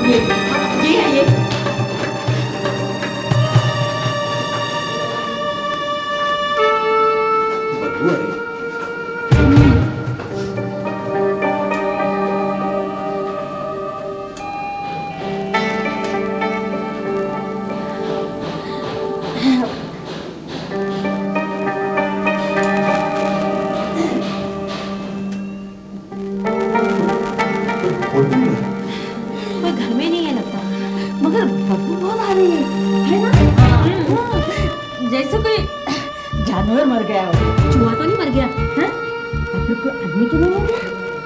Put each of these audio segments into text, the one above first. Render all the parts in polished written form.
ये है ये। बदबू आ रही है। कोई घर में नहीं है लगता, मगर बदबू बहुत आ रही है ना? हाँ। जैसे कोई जानवर मर गया हो। चूहा तो नहीं मर गया है? या फिर कोई आदमी तो नहीं मर गया?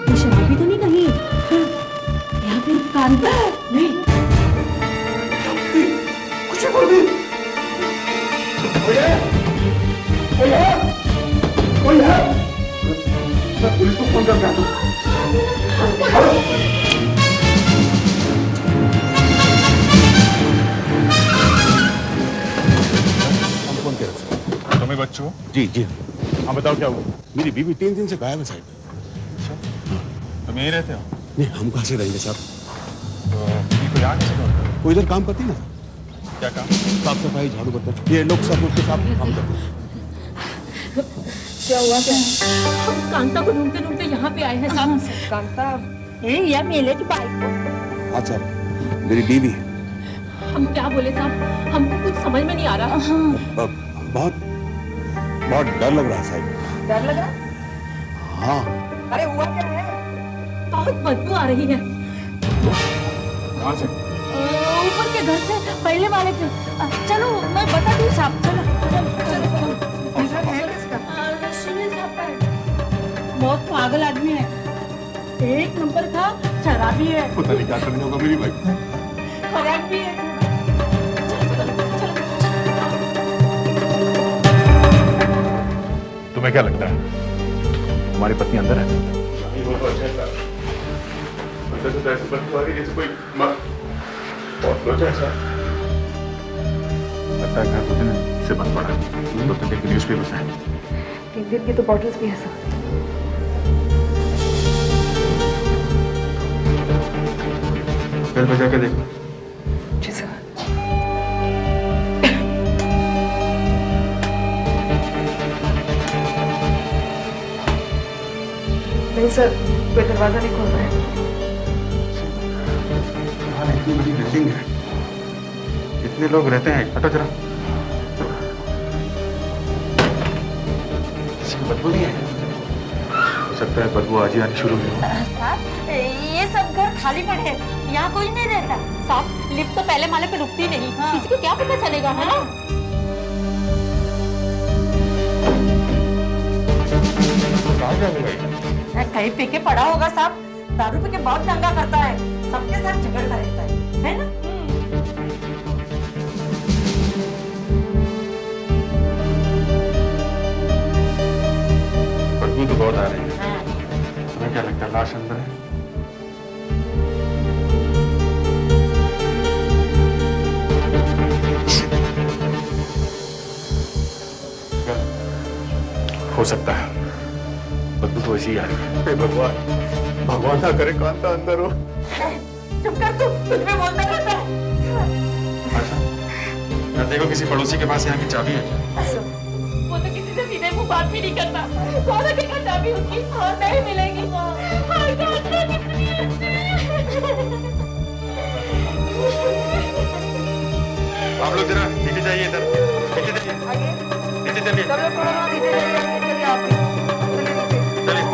कोई शराबी तो नहीं कहीं? या फिर कांता नहीं? कुछ बोल दी। कोई है? मैं पुलिस को फोन करके आता हूँ। तुम्हें बच्चों? जी जी। हाँ बताओ क्या हुआ? मेरी बीवी 3 दिन से गायब है साहब। तुम यहीं रहते हो? नहीं, हम कहाँ से रहेंगे साहब? तो बीवी को यहाँ कैसे ढूंढते हो? वो इधर काम करती ना, क्या काम? साफ सफाई, झाड़ू बर्तन, ये लोग सब उसके साथ काम करते हैं। क्या हुआ क्या? हम कांता को ढूंढते ढूंढते यहाँ पे आए हैं साहब। कांता या मेले की बाइक? हाँ साहब, मेरी बीवी है। हम क्या बोले साहब, हमको कुछ समझ में नहीं आ रहा। बहुत बहुत डर लग रहा है साहब। डर लग रहा? हाँ। अरे हुआ क्या है? बहुत बदबू आ रही है। कहाँ से? ऊपर के घर से, पहले वाले के। चलो मैं बता दूँ साहब, चलो चलो चलो। है किसका? सुनील साहब का है। बहुत पागल आदमी है, 1 नंबर का शराबी है। पता नहीं क्या करने होगा मेरी भाई। खराब भी है। तुम्हें क्या लगता है तुम्हारी पत्नी अंदर है? नहीं, वो तो अच्छा था। अंदर से तो ऐसे बदबू आ रही जैसे कोई बहुत लोचा है साहब। लगता है घर 2 दिन से बंद पड़ा है। 2 दिन के न्यूज़पेपर हैं। 3 दिन की तो बॉटल्स भी है सर। घर पे जाके देखो। जी सर। नहीं सर, कोई दरवाजा नहीं खोल रहा है। यहाँ इतनी बड़ी बिल्डिंग है, इतने लोग रहते हैं, हटो जरा। किसी की बदबू नहीं है? हो सकता है बदबू आज ही आनी शुरू हुई हो। साहब, ये सब घर खाली पड़े हैं, यहाँ कोई नहीं रहता। साहब, लिफ्ट तो पहले माले पे रुकती नहीं। किसी को क्या पता चलेगा, है ना? कहाँ गया भाई? कहीं पी के पड़ा होगा साहब। दारू पी के बहुत दंगा करता है, सबके साथ झगड़ता रहता है ना? बदबू तो बहुत आ रही है। तुम्हें क्या लगता है लाश अंदर है? हो सकता है बदबू तो ऐसी ही आ रही है। हे भगवान, भगवान ना करे कांता अंदर हो। चुप कर तू, कुछ भी बोलता रहता है। अच्छा, मैं देखो किसी पड़ोसी के पास यहाँ की चाबी है। वो तो किसी से सीधे मुंह बात भी नहीं करता। कौन है क्या चाबी उसकी? और नहीं मिलेगी। हाय कांता कितनी अच्छी है। आप लोग जरा नीचे जाइए, इधर नीचे जाइए, नीचे चलिए, सब लोग थोड़ा नीचे जाइए, चलिए आप भी। चलिए।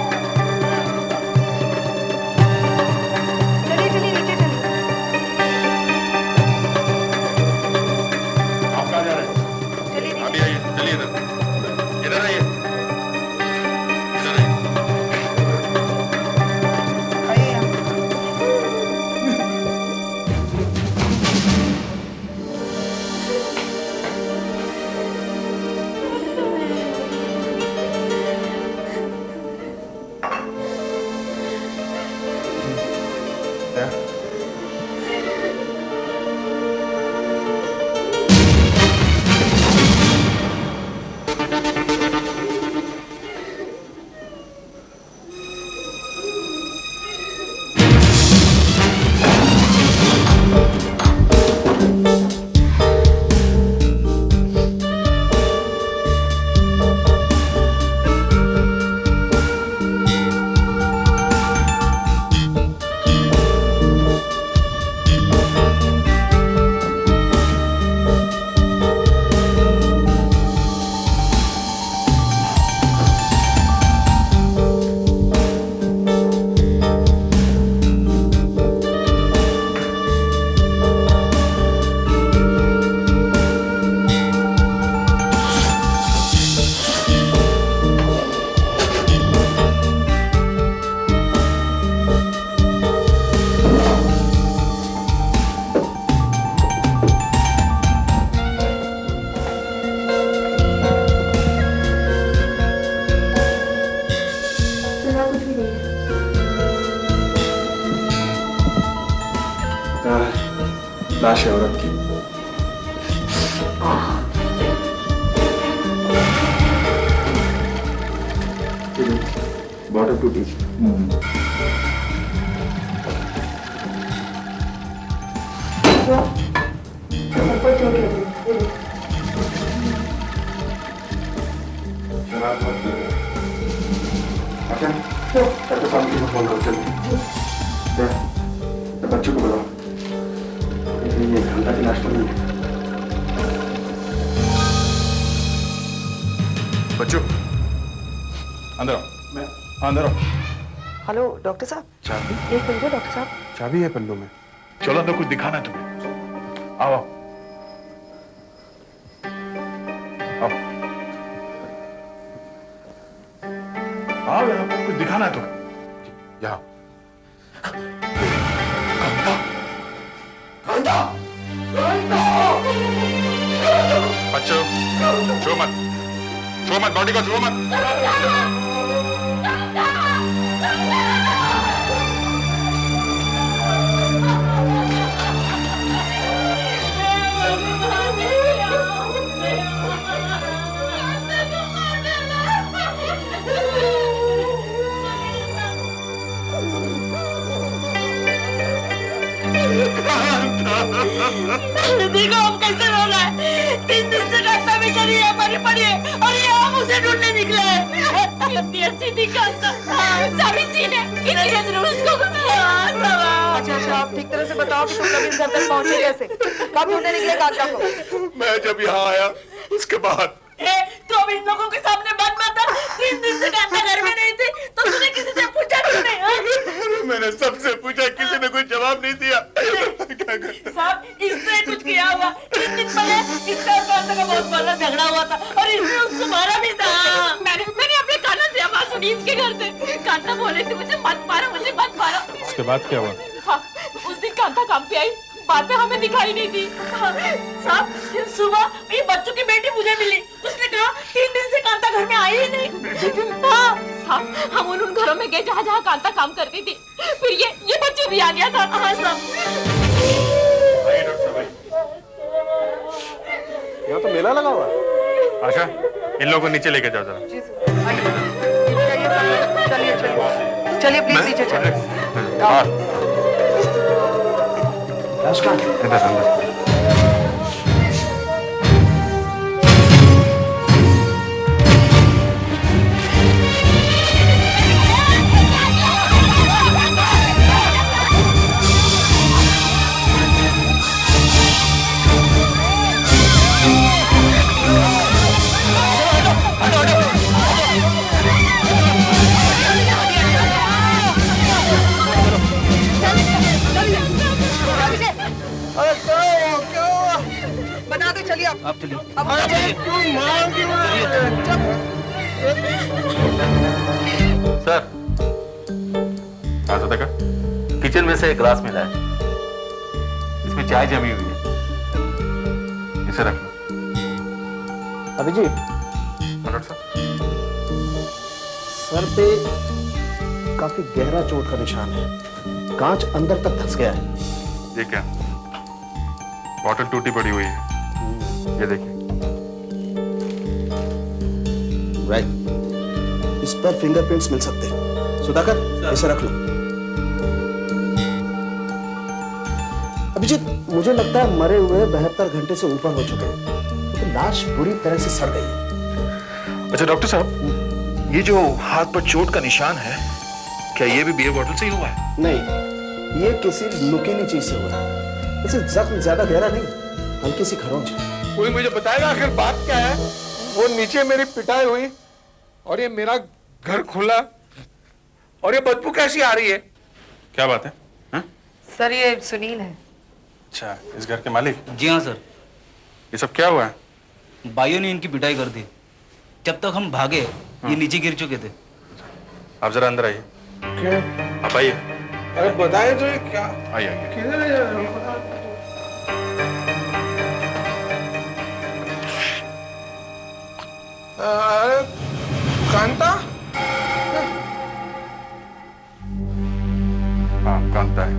चलिए चलिए नीचे चलिए। आप कहाँ जा रहे हैं? चलिए आप भी आइए, चलिए इधर, इधर आइए, इधर आइए। लाश है औरत की। बॉटल टूटी। फोन करो चलो। बच्चों को बुलाओ। ये घंटा की लाश तो नहीं है। बच्चों अंदर आओ। हाँ अंदर आओ। हेलो डॉक्टर साहब, चाबी? एक मिनट डॉक्टर साहब। चाबी है पल्लू में। चलो अंदर कुछ दिखाना है तुम्हें। आओ आओ आओ आओ, यहाँ कुछ दिखाना है तुम्हें। यहाँ कांता, कांता, कांता। बच्चों छो मत, बॉडी को छो मत। देखो हम कैसे रो रहा है। 3 दिन से रास्ता में चली है, मरी पड़ी है और ये हम उसे ढूंढने निकले हैं। इतनी अच्छी थी कांता, सभी सीने इसलिए जरूर उसको अच्छा आप ठीक तरह से बताओ कि तुम लोग इस घर तक पहुंचे कैसे? कब ढूंढने निकले कांता को? मैं जब यहाँ आया उसके बाद। तो अब इन लोगों के सामने बात बता। 3 दिन से कांता घर में नहीं थी तो तूने किसी से पूछा नहीं? मैंने सबसे पूछा, किसी ने कोई जवाब नहीं दिया। क्या करता? साहब इसने कुछ किया होगा। 3 दिन पहले इसका और कांता का बहुत बड़ा झगड़ा हुआ था और इसने उसको मारा भी था। मैंने अपने कानों से आवाज सुनी इसके घर से। कांता बोले थे मुझे मत मारो, मुझे मत मारो। उसके बाद क्या हुआ? हाँ, उस दिन कांता काम पे आई, बाद में हमें दिखाई नहीं दी। साहब सुबह ये बच्चों की बेटी मुझे मिली। उसने कहा 3 दिन से कांता घर में आई ही नहीं। हाँ साहब, हम उन घरों में गए जहाँ जहाँ कांता काम करती थी। फिर ये बच्चों भी आ गया था। हाँ साहब। यहाँ तो मेला लगा हुआ है। आशा इन लोगों को नीचे लेके जाओ जरा। चलिए चलिए चलिए प्लीज नीचे चलिए। अंदर अंदर। बता दो, चलिए आप चलिए। सर देखा, किचन में से एक ग्लास मिला है, इसमें चाय जमी हुई है, इसे रख लो। अभिजीत, डॉक्टर साहब सर पे काफी गहरा चोट का निशान है। कांच अंदर तक धंस गया है। ये क्या? बॉटल टूटी पड़ी हुई है, ये देखिए। राइट, इस पर फिंगरप्रिंट्स मिल सकते हैं। सुधाकर, इसे रख लो। अभिजीत, मुझे लगता है मरे हुए 72 घंटे से ऊपर हो चुके हैं, तो लाश बुरी तरह से सड़ गई है। अच्छा डॉक्टर साहब, ये जो हाथ पर चोट का निशान है, क्या ये भी बियर बॉटल से ही हुआ है? नहीं, ये किसी नुकीली चीज से हुआ है। वैसे जख्म ज्यादा गहरा नहीं, हल्की सी खरोंच है। कोई मुझे बताएगा आखिर बात क्या है? वो नीचे मेरी पिटाई हुई और ये मेरा घर खुला और ये बदबू कैसी आ रही है? क्या बात है? हा? सर ये सुनील है। अच्छा, इस घर के मालिक? जी हाँ सर। ये सब क्या हुआ है? भाइयों ने इनकी पिटाई कर दी। जब तक हम भागे ये नीचे गिर चुके थे। आप जरा अंदर आइए। क्या? आप आइए। अरे बताइए तो ये क्या? आइए आइए। किधर है यार? अरे कांता? हाँ, कांता है।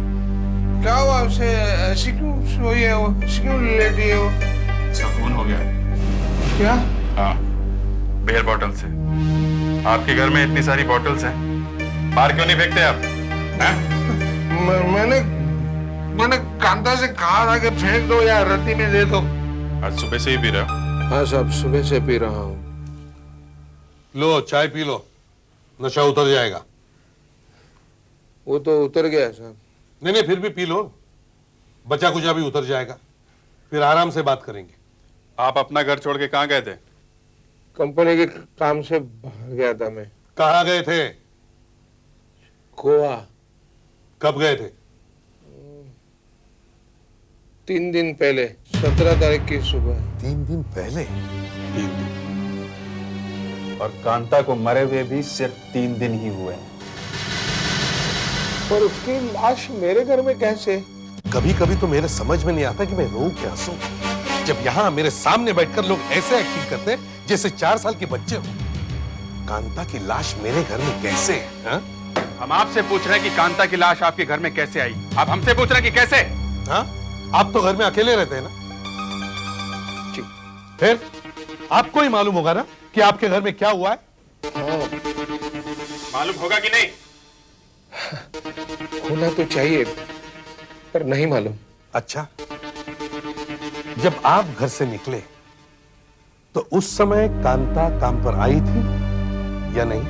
क्या हुआ उसे? ऐसी क्यों सोई है वो, ऐसी क्यों लेटी है वो? इसका खून हो गया। क्या? हाँ, बियर बॉटल से। आपके घर में इतनी सारी बॉटल्स हैं, बाहर क्यों नहीं फेंकते आप? हैं? मैंने कांता से कहा था कि फेंक दो या रत्ती में दे दो। आज सुबह से ही पी रहे हो? हाँ साहब, सुबह से पी रहा हूँ। लो चाय पी लो, नशा उतर जाएगा। वो तो उतर गया साहब। नहीं नहीं, फिर भी पी लो, बचा कुचा भी उतर जाएगा, फिर आराम से बात करेंगे। आप अपना घर छोड़ के कहाँ गए थे? कंपनी के काम से बाहर गया था मैं। कहाँ गए थे? गोवा। कब गए थे? 3 दिन पहले, 17 तारीख की सुबह। 3 दिन पहले? 3 दिन। और कांता को मरे हुए भी सिर्फ 3 दिन ही हुए हैं। पर उसकी लाश मेरे घर में कैसे? कभी कभी तो मेरे समझ में नहीं आता कि मैं रो क्या हंसूं। जब यहाँ मेरे सामने बैठकर लोग ऐसे एक्टिंग करते जैसे 4 साल के बच्चे हो। कांता की लाश मेरे घर में कैसे है? हा? हम आपसे पूछ रहे हैं कि कांता की लाश आपके घर में कैसे आई? आप हमसे पूछ रहे हैं कि कैसे? हाँ? आप तो घर में अकेले रहते हैं ना? जी। फिर आपको ही मालूम होगा ना कि आपके घर में क्या हुआ है? मालूम होगा कि नहीं? होना तो चाहिए, पर नहीं मालूम। अच्छा, जब आप घर से निकले तो उस समय कांता काम पर आई थी या नहीं?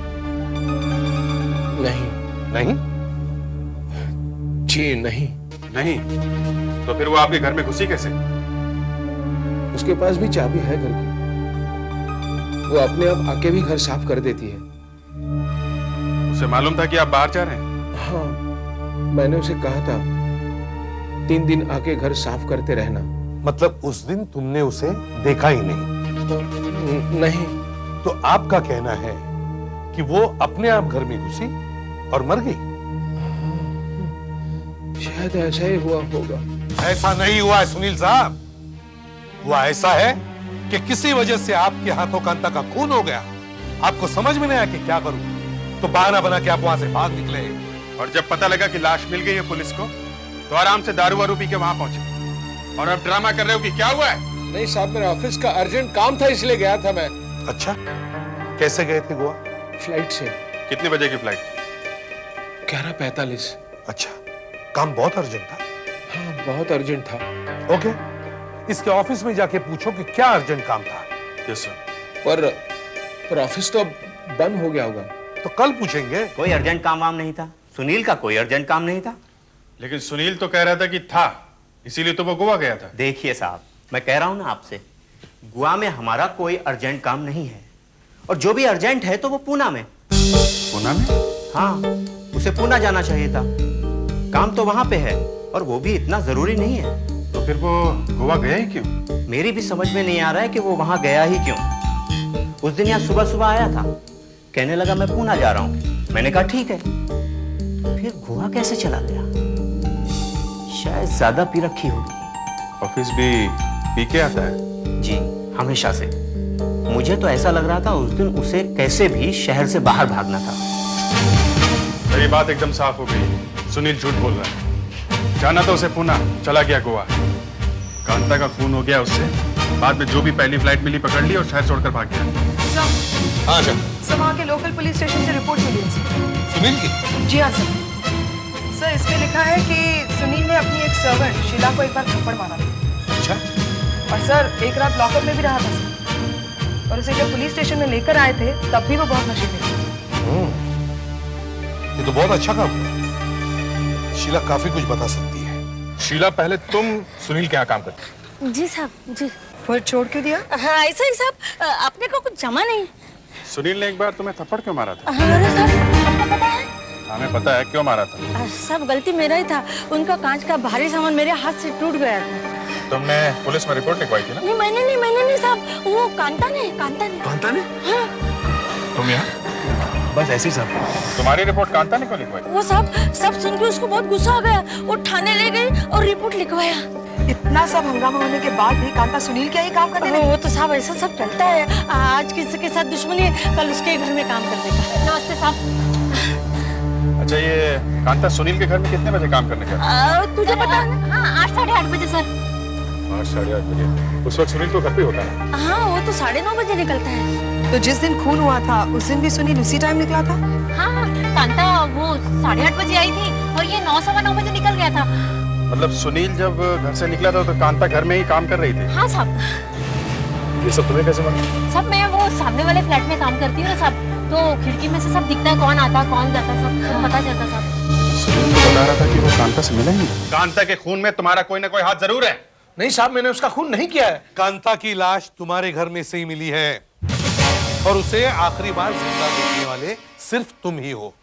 नहीं। नहीं? जी नहीं। नहीं? तो फिर वो आपके घर में घुसी कैसे? उसके पास भी चाबी है घर की। वो अपने आप आके भी घर साफ कर देती है। उसे मालूम था कि आप बाहर जा रहे हैं? हाँ, मैंने उसे कहा था 3 दिन आके घर साफ करते रहना। मतलब उस दिन तुमने उसे देखा ही नहीं? नहीं। तो आपका कहना है कि वो अपने आप घर में घुसी और मर गई? शायद ऐसा ही हुआ होगा। ऐसा नहीं हुआ है सुनील साहब। हुआ ऐसा है कि किसी वजह से आपके हाथों कांता का खून हो गया। आपको समझ में नहीं आया कि क्या करूं, तो बहाना बना के आप वहां से भाग निकले। और जब पता लगा कि लाश मिल गई है पुलिस को, तो आराम से दारू वारू पी के वहां पहुंचे। और अब ड्रामा कर रहे हो कि क्या हुआ है? नहीं साहब, मेरे ऑफिस का अर्जेंट काम था इसलिए गया था मैं। अच्छा, कैसे गए थे गोवा? फ्लाइट से। कितने बजे की फ्लाइट? 11:45। अच्छा, काम बहुत अर्जेंट था? हाँ, बहुत अर्जेंट था। ओके, इसके ऑफिस में जाके पूछो कि क्या अर्जेंट काम था। Yes sir. पर ऑफिस तो बंद हो गया होगा। तो कल पूछेंगे। कोई अर्जेंट काम वाम नहीं था। सुनील का कोई अर्जेंट काम नहीं था। लेकिन सुनील तो कह रहा था कि था, इसीलिए तो वो गोवा गया था। देखिए साहब, मैं कह रहा हूं ना आपसे, गोवा में हमारा कोई अर्जेंट काम नहीं है। और जो भी अर्जेंट है तो वो पूना में। पूना में? हाँ, उसे पूना जाना चाहिए था। काम तो वहां पे है, और वो भी इतना जरूरी नहीं है। तो फिर वो गोवा गया ही क्यों? मेरी भी समझ में नहीं आ रहा है कि वो वहां गया ही क्यों। उस दिन यहाँ सुबह सुबह आया था, कहने लगा मैं पूना जा रहा हूं। मैंने कहा ठीक है। फिर गोवा कैसे चला गया? शायद ज्यादा पी रखी होगी। ऑफिस भी पी के आता है? जी, हमेशा से। मुझे तो ऐसा लग रहा था उस दिन उसे कैसे भी शहर से बाहर भागना था। मेरी बात एकदम साफ हो गई, सुनील झूठ बोल रहा है। जाना तो उसे पूना, चला गया गोवा। कांता का खून हो गया उससे, बाद में जो भी पहली फ्लाइट मिली पकड़ ली और शहर छोड़कर भाग गया। हाँ सर। सर, वहाँ के लोकल पुलिस स्टेशन से रिपोर्ट मिली है सर। सुनील की? जी हाँ सर। सर, इसमें लिखा है कि सुनील ने अपनी एक सर्वेंट शीला को एक बार थप्पड़ मारा था। अच्छा। और सर, एक रात लॉकअप में भी रहा था सर। और उसे जब पुलिस स्टेशन में लेकर आए थे, तब भी वो बहुत नशे में थी। ये तो बहुत अच्छा काम हुआ। शीला काफी कुछ बता सकती है। शीला, पहले तुम सुनील के यहाँ काम करती? जी साहब, जी। फिर छोड़ क्यों दिया? हाँ, ऐसा ही साहब, आपने को कुछ जमा नहीं। सुनील ने एक बार तुम्हें थप्पड़ क्यों मारा था? अरे साहब, आपको पता है? हमें पता है क्यों मारा था। सब गलती मेरा ही था। उनका कांच का भारी सामान मेरे हाथ से टूट गया था। तुमने पुलिस में रिपोर्ट लिखवाई थी ना? नहीं, मैंने नहीं साहब, वो कांता ने। कांता ने? हाँ। तुम यहाँ? बस ऐसे ही साहब। तुम्हारी रिपोर्ट कांता ने क्यों लिखवाई? वो साहब, सब सुन के उसको बहुत गुस्सा आ गया। वो थाने ले गई और रिपोर्ट लिखवाया। इतना सब हंगामा होने के बाद भी कांता सुनील क्या ही काम करने लगी? वो तो साहब ऐसा सब चलता है। आज किसी के साथ दुश्मनी है, कल उसके घर में काम करने का। नमस्ते साहब। अच्छा ये कांता सुनील के घर में कितने बजे काम करने गया? तुझे पता है ना? हाँ 8-8:30 बजे सर। 8-8:30 बजे। उस वक्त सुनील तो घर पे होता है। हाँ वो तो 9:30 बजे निकलता है। तो जिस दिन खून हुआ था उस दिन भी सुनील उसी टाइम निकला था? हाँ कांता वो 8:30 बजे आई थी और ये 9-9:15 बजे निकल गया था। मतलब सुनील जब घर से निकला था तो कांता घर में ही काम कर रही थी? हाँ साहब। ये सब तुम्हें कैसे मालूम? सब मैं वो सामने वाले फ्लैट में काम करती हूँ ना साहब, तो खिड़की में से सब दिखता है कौन आता कौन जाता सब पता चलता साहब। सुनील तो बता रहा था कि वो कांता से मिला ही नहीं। कांता के खून में तुम्हारा कोई ना कोई हाथ जरूर है। नहीं साहब, मैंने उसका खून नहीं किया है। कांता की लाश तुम्हारे घर में से ही मिली है और उसे आखिरी बार जिंदा देखने वाले सिर्फ तुम ही हो।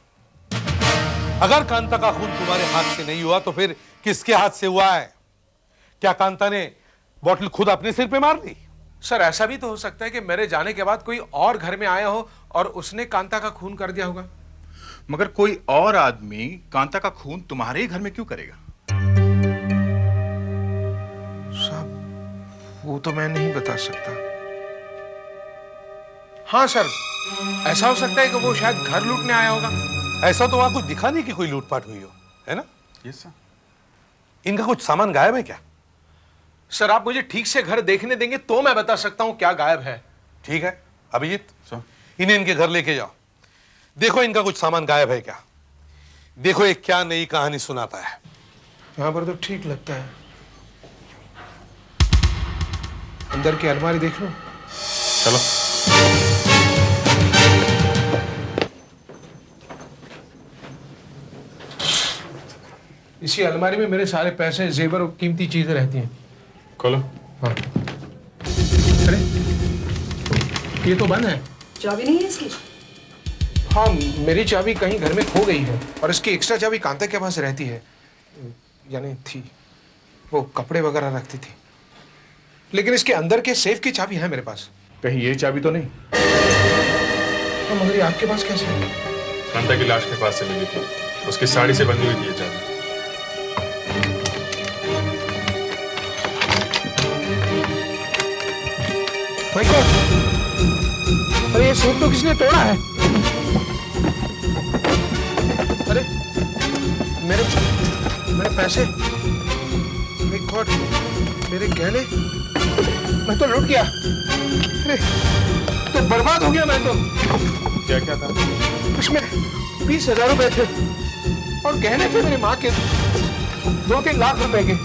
अगर कांता का खून तुम्हारे हाथ से नहीं हुआ तो फिर किसके हाथ से हुआ है? क्या कांता ने बोतल खुद अपने सिर पे मार ली? सर ऐसा भी तो हो सकता है कि मेरे जाने के बाद कोई और घर में आया हो और उसने कांता का खून कर दिया होगा। मगर कोई और आदमी कांता का खून तुम्हारे ही घर में क्यों करेगा? साहब वो तो मैं नहीं बता सकता। हाँ सर, ऐसा हो सकता है कि वो शायद घर लूटने आया होगा। ऐसा तो वहां कुछ दिखा नहीं कि कोई लूटपाट हुई हो, है ना? Yes sir. इनका कुछ सामान गायब है क्या? सर आप मुझे ठीक से घर देखने देंगे तो मैं बता सकता हूं क्या गायब है। ठीक है अभिजीत, इन्हें इनके घर लेके जाओ, देखो इनका कुछ सामान गायब है क्या। देखो एक क्या नई कहानी सुनाता है। यहां पर तो ठीक लगता है। अंदर की अलमारी देख लो। चलो। इसी अलमारी में मेरे सारे पैसे, जेवर और कीमती चीजें रहती हैं। खोलो। हाँ। अरे ये तो बंद है। चाबी नहीं है इसकी? हाँ मेरी चाबी कहीं घर में खो गई है और इसकी एक्स्ट्रा चाबी कांता के पास रहती है, यानी थी। वो कपड़े वगैरह रखती थी, लेकिन इसके अंदर के सेफ की चाबी है मेरे पास। कहीं ये चाबी तो नहीं? तो मगर ये आपके पास कैसे है? कांता की लाश के पास से मिली थी, उसकी साड़ी से बंधी हुई थी ये चाबी। My God! अरे ये सेफ तो किसने तोड़ा है? अरे मेरे पैसे, माय गॉड, मेरे गहने, मैं तो लुट गया। अरे तो बर्बाद हो गया मैं तो। क्या क्या था? उसमें 20,000 रुपए थे और गहने थे मेरी माँ के 2-3 लाख रुपए के।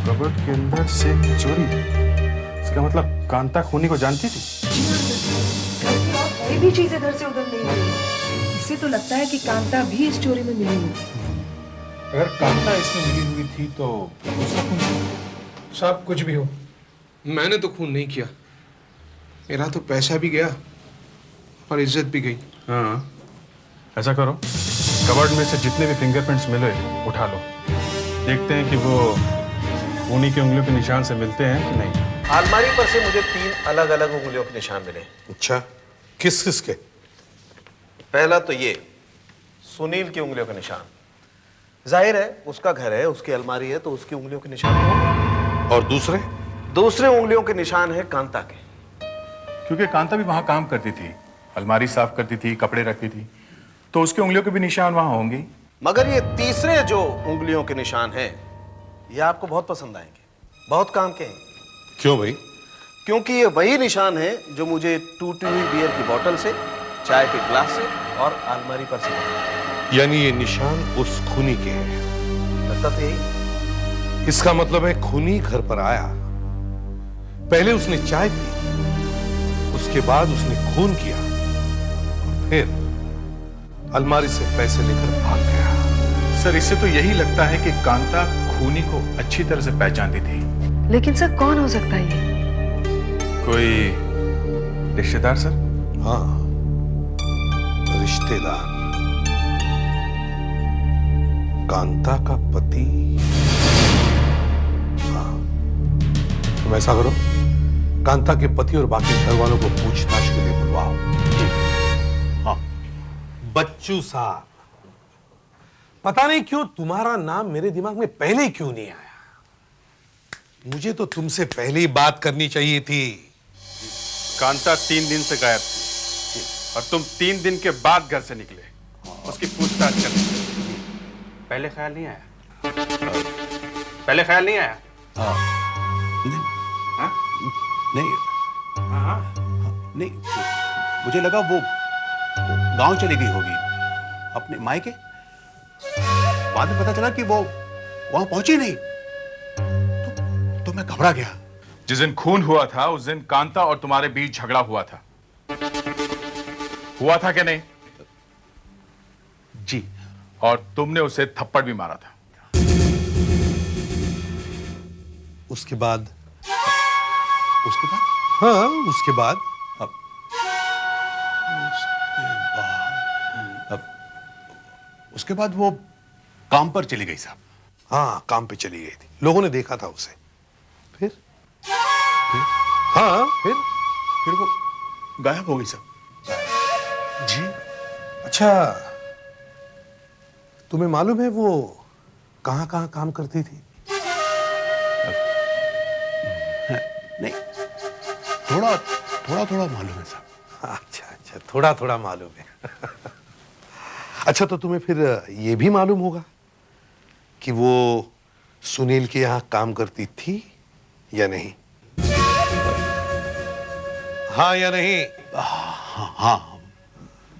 कबर्ड के अंदर से चोरी। इसका मतलब कांता खूनी को जानती थी। कोई भी चीज इधर से उधर नहीं हुई। इससे तो लगता है कि कांता भी इस चोरी में मिली हुई। अगर कांता इसमें मिली हुई थी तो उसका खून? सब कुछ भी हो, मैंने तो खून नहीं किया। मेरा तो पैसा भी गया और इज्जत भी गई। हाँ ऐसा करो, कबर्ड में से जितने भी फिंगरप्रिंट्स मिले उठा लो, देखते हैं कि वो खूनी की उंगलियों के निशान से मिलते हैं कि नहीं। अलमारी पर से मुझे 3 अलग अलग उंगलियों के निशान मिले। अच्छा, किस किस के? पहला तो ये सुनील की उंगलियों के निशान। जाहिर है उसका घर है, उसकी अलमारी है, तो उसकी उंगलियों के निशान होंगे। और दूसरे? दूसरे उंगलियों के निशान है कांता के। क्योंकि कांता भी वहां काम करती थी, अलमारी साफ करती थी, कपड़े रखती थी, तो उसकी उंगलियों के भी निशान वहां होंगे। मगर ये तीसरे जो उंगलियों के निशान हैं, ये आपको बहुत पसंद आएंगे, बहुत काम के हैं। क्यों भाई? क्योंकि ये वही निशान है जो मुझे टूटी हुई बियर की बोतल से, चाय के ग्लास से और अलमारी पर से मिले। यानी ये निशान उस खूनी के हैं। लगता तो यही। इसका मतलब है खूनी घर पर आया, पहले उसने चाय पी, उसके बाद उसने खून किया और फिर अलमारी से पैसे लेकर भाग गया। सर इससे तो यही लगता है कि कांता खूनी को अच्छी तरह से पहचानती थी। लेकिन सर कौन हो सकता है ये? कोई रिश्तेदार सर? हाँ, रिश्तेदार। कांता का पति। हाँ, तुम ऐसा करो, कांता के पति और बाकी घर वालों को पूछताछ के लिए बुलवाओ। हाँ, बच्चू साहब, पता नहीं क्यों तुम्हारा नाम मेरे दिमाग में पहले ही क्यों नहीं आया। मुझे तो तुमसे पहले ही बात करनी चाहिए थी। कांता 3 दिन से गायब थी और तुम 3 दिन के बाद घर से निकले उसकी पूछताछ करने। पहले ख्याल नहीं आया? पहले ख्याल नहीं आया? नहीं, हाँ? नहीं, हाँ? नहीं, मुझे लगा वो गांव चली गई होगी अपने मायके। बाद में पता चला कि वो वहां पहुंची नहीं, तो मैं घबरा गया। जिस दिन खून हुआ था उस दिन कांता और तुम्हारे बीच झगड़ा हुआ था कि नहीं? जी। और तुमने उसे थप्पड़ भी मारा था। उसके बाद? उसके बाद? हाँ, उसके बाद। उसके बाद वो काम पर चली गई साहब। हाँ, काम पे चली गई थी, लोगों ने देखा था उसे। फिर? हाँ, फिर वो गायब हो गई साहब। जी। अच्छा, तुम्हें मालूम है वो कहाँ कहाँ काम करती थी? नहीं, थोड़ा मालूम है साहब। अच्छा, थोड़ा मालूम है। अच्छा, तो तुम्हें फिर ये भी मालूम होगा कि वो सुनील के यहाँ काम करती थी या नहीं? हाँ या नहीं? हाँ,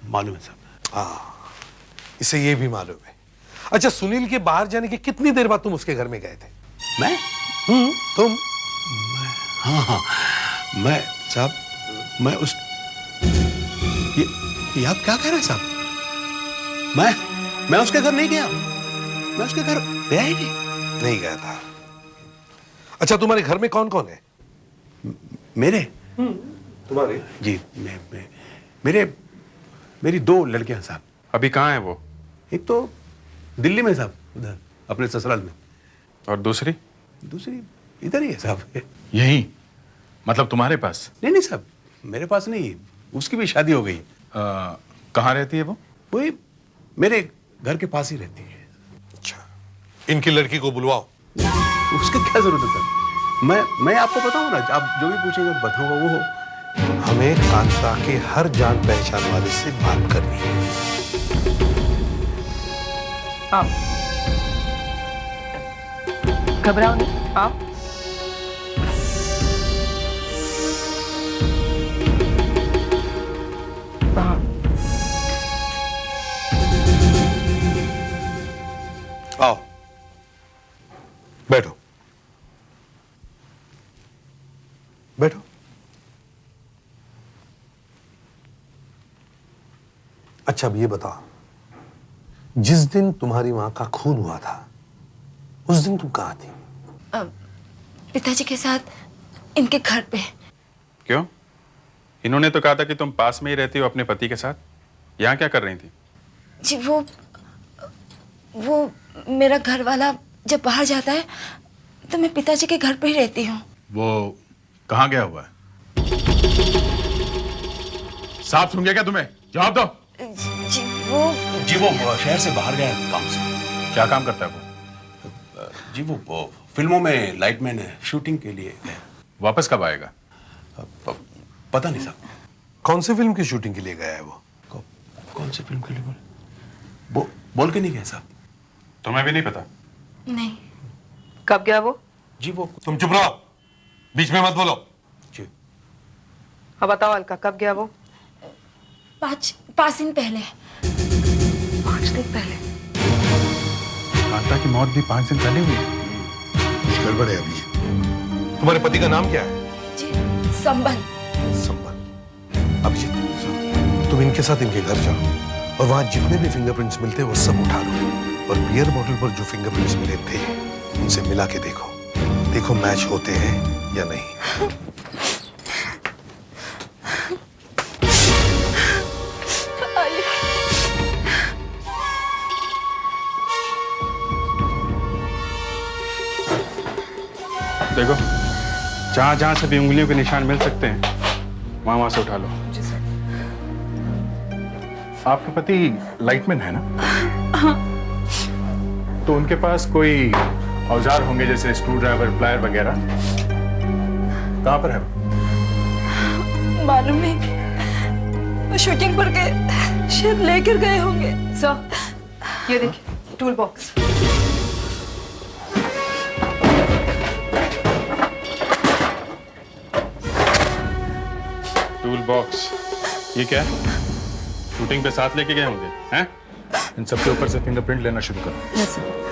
मालूम है साहब। हाँ, इसे ये भी मालूम है। अच्छा, सुनील के बाहर जाने के कितनी देर बाद तुम उसके घर में गए थे? मैं? तुम? हाँ, मैं साहब, मैं उस ये आप क्या कह रहे हैं साहब? मैं उसके घर नहीं गया। मैं उसके घर गया ही नहीं गया था। अच्छा, तुम्हारे घर में कौन कौन है? मेरे? तुम्हारे? जी, मेरी 2 लड़कियां साहब। अभी कहाँ है वो? एक तो दिल्ली में साहब, उधर अपने ससुराल में। और दूसरी? दूसरी इधर ही है साहब। यही मतलब तुम्हारे पास? नहीं साहब, मेरे पास नहीं, उसकी भी शादी हो गई। कहाँ रहती है वो? वही मेरे घर के पास ही रहती है। अच्छा, इनकी लड़की को बुलवाओ। उसकी क्या जरूरत है सर? मैं आपको बताऊं ना, आप जो भी पूछेंगे बताऊंगा। वो हमें कांता के हर जान पहचान वाले से बात करनी है। आप घबराओ नहीं, आप वहां आओ, बैठो। अच्छा, अब ये बताओ, जिस दिन तुम्हारी मां का खून हुआ था उस दिन तुम कहाँ थी? पिताजी के साथ इनके घर पे। क्यों? इन्होंने तो कहा था कि तुम पास में ही रहती हो अपने पति के साथ। यहाँ क्या कर रही थी? जी, वो मेरा घर वाला जब बाहर जाता है तो मैं पिताजी के घर पे ही रहती हूँ। वो कहाँ गया हुआ है? साफ सुन गया क्या तुम्हें? जवाब दो। जी वो शहर से बाहर गया काम से। क्या काम करता है वो? जी, वो फिल्मों में लाइटमैन है, शूटिंग के लिए गया। वापस कब आएगा? पता नहीं साहब। कौन सी फिल्म की शूटिंग के लिए गया है वो? कौन सी फिल्म के लिए बोल के नहीं गया साहब। तुम्हें भी नहीं पता? नहीं। कब गया वो? जी, वो तुम चुप रहो, बीच में मत बोलो। जी। अब बताओ अलका, कब गया वो? 5 दिन पहले। 5 दिन पहले? कांता की मौत भी 5 दिन पहले हुई। कुछ गड़बड़ है अभी। तुम्हारे पति का नाम क्या है? जी, संबल। अभिजीत, तुम इनके साथ इनके घर जाओ और वहां जितने भी फिंगरप्रिंट्स मिलते हैं वो सब उठा लो और बियर बॉटल पर जो फिंगरप्रिंट्स मिले थे उनसे मिला के देखो मैच होते हैं या नहीं। देखो, जहां से भी उंगलियों के निशान मिल सकते हैं वहां से उठा लो। जी सर। आपके पति लाइटमैन है ना? तो उनके पास कोई औजार होंगे जैसे स्क्रू ड्राइवर, प्लायर वगैरह। कहां पर है? मालूम नहीं, वो शूटिंग पर के शायद लेकर गए होंगे। सर, ये देखिए टूल बॉक्स। टूल बॉक्स, ये क्या है? शूटिंग पे साथ लेके गए होंगे, हैं? इन सब के ऊपर से फिंगरप्रिंट लेना शुरू करो। Yes sir.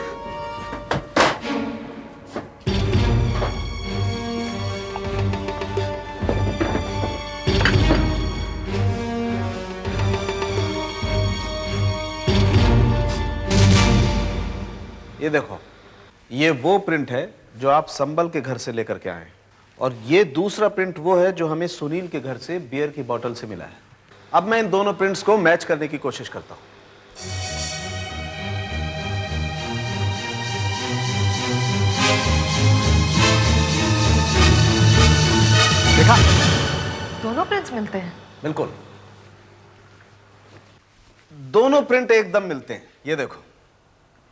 ये देखो, ये वो प्रिंट है जो आप संबल के घर से लेकर के आए, और ये दूसरा प्रिंट वो है जो हमें सुनील के घर से बियर की बोतल से मिला है। अब मैं इन दोनों प्रिंट्स को मैच करने की कोशिश करता हूं। देखा? दोनों प्रिंट्स मिलते हैं। बिल्कुल, दोनों प्रिंट एकदम मिलते हैं। ये देखो,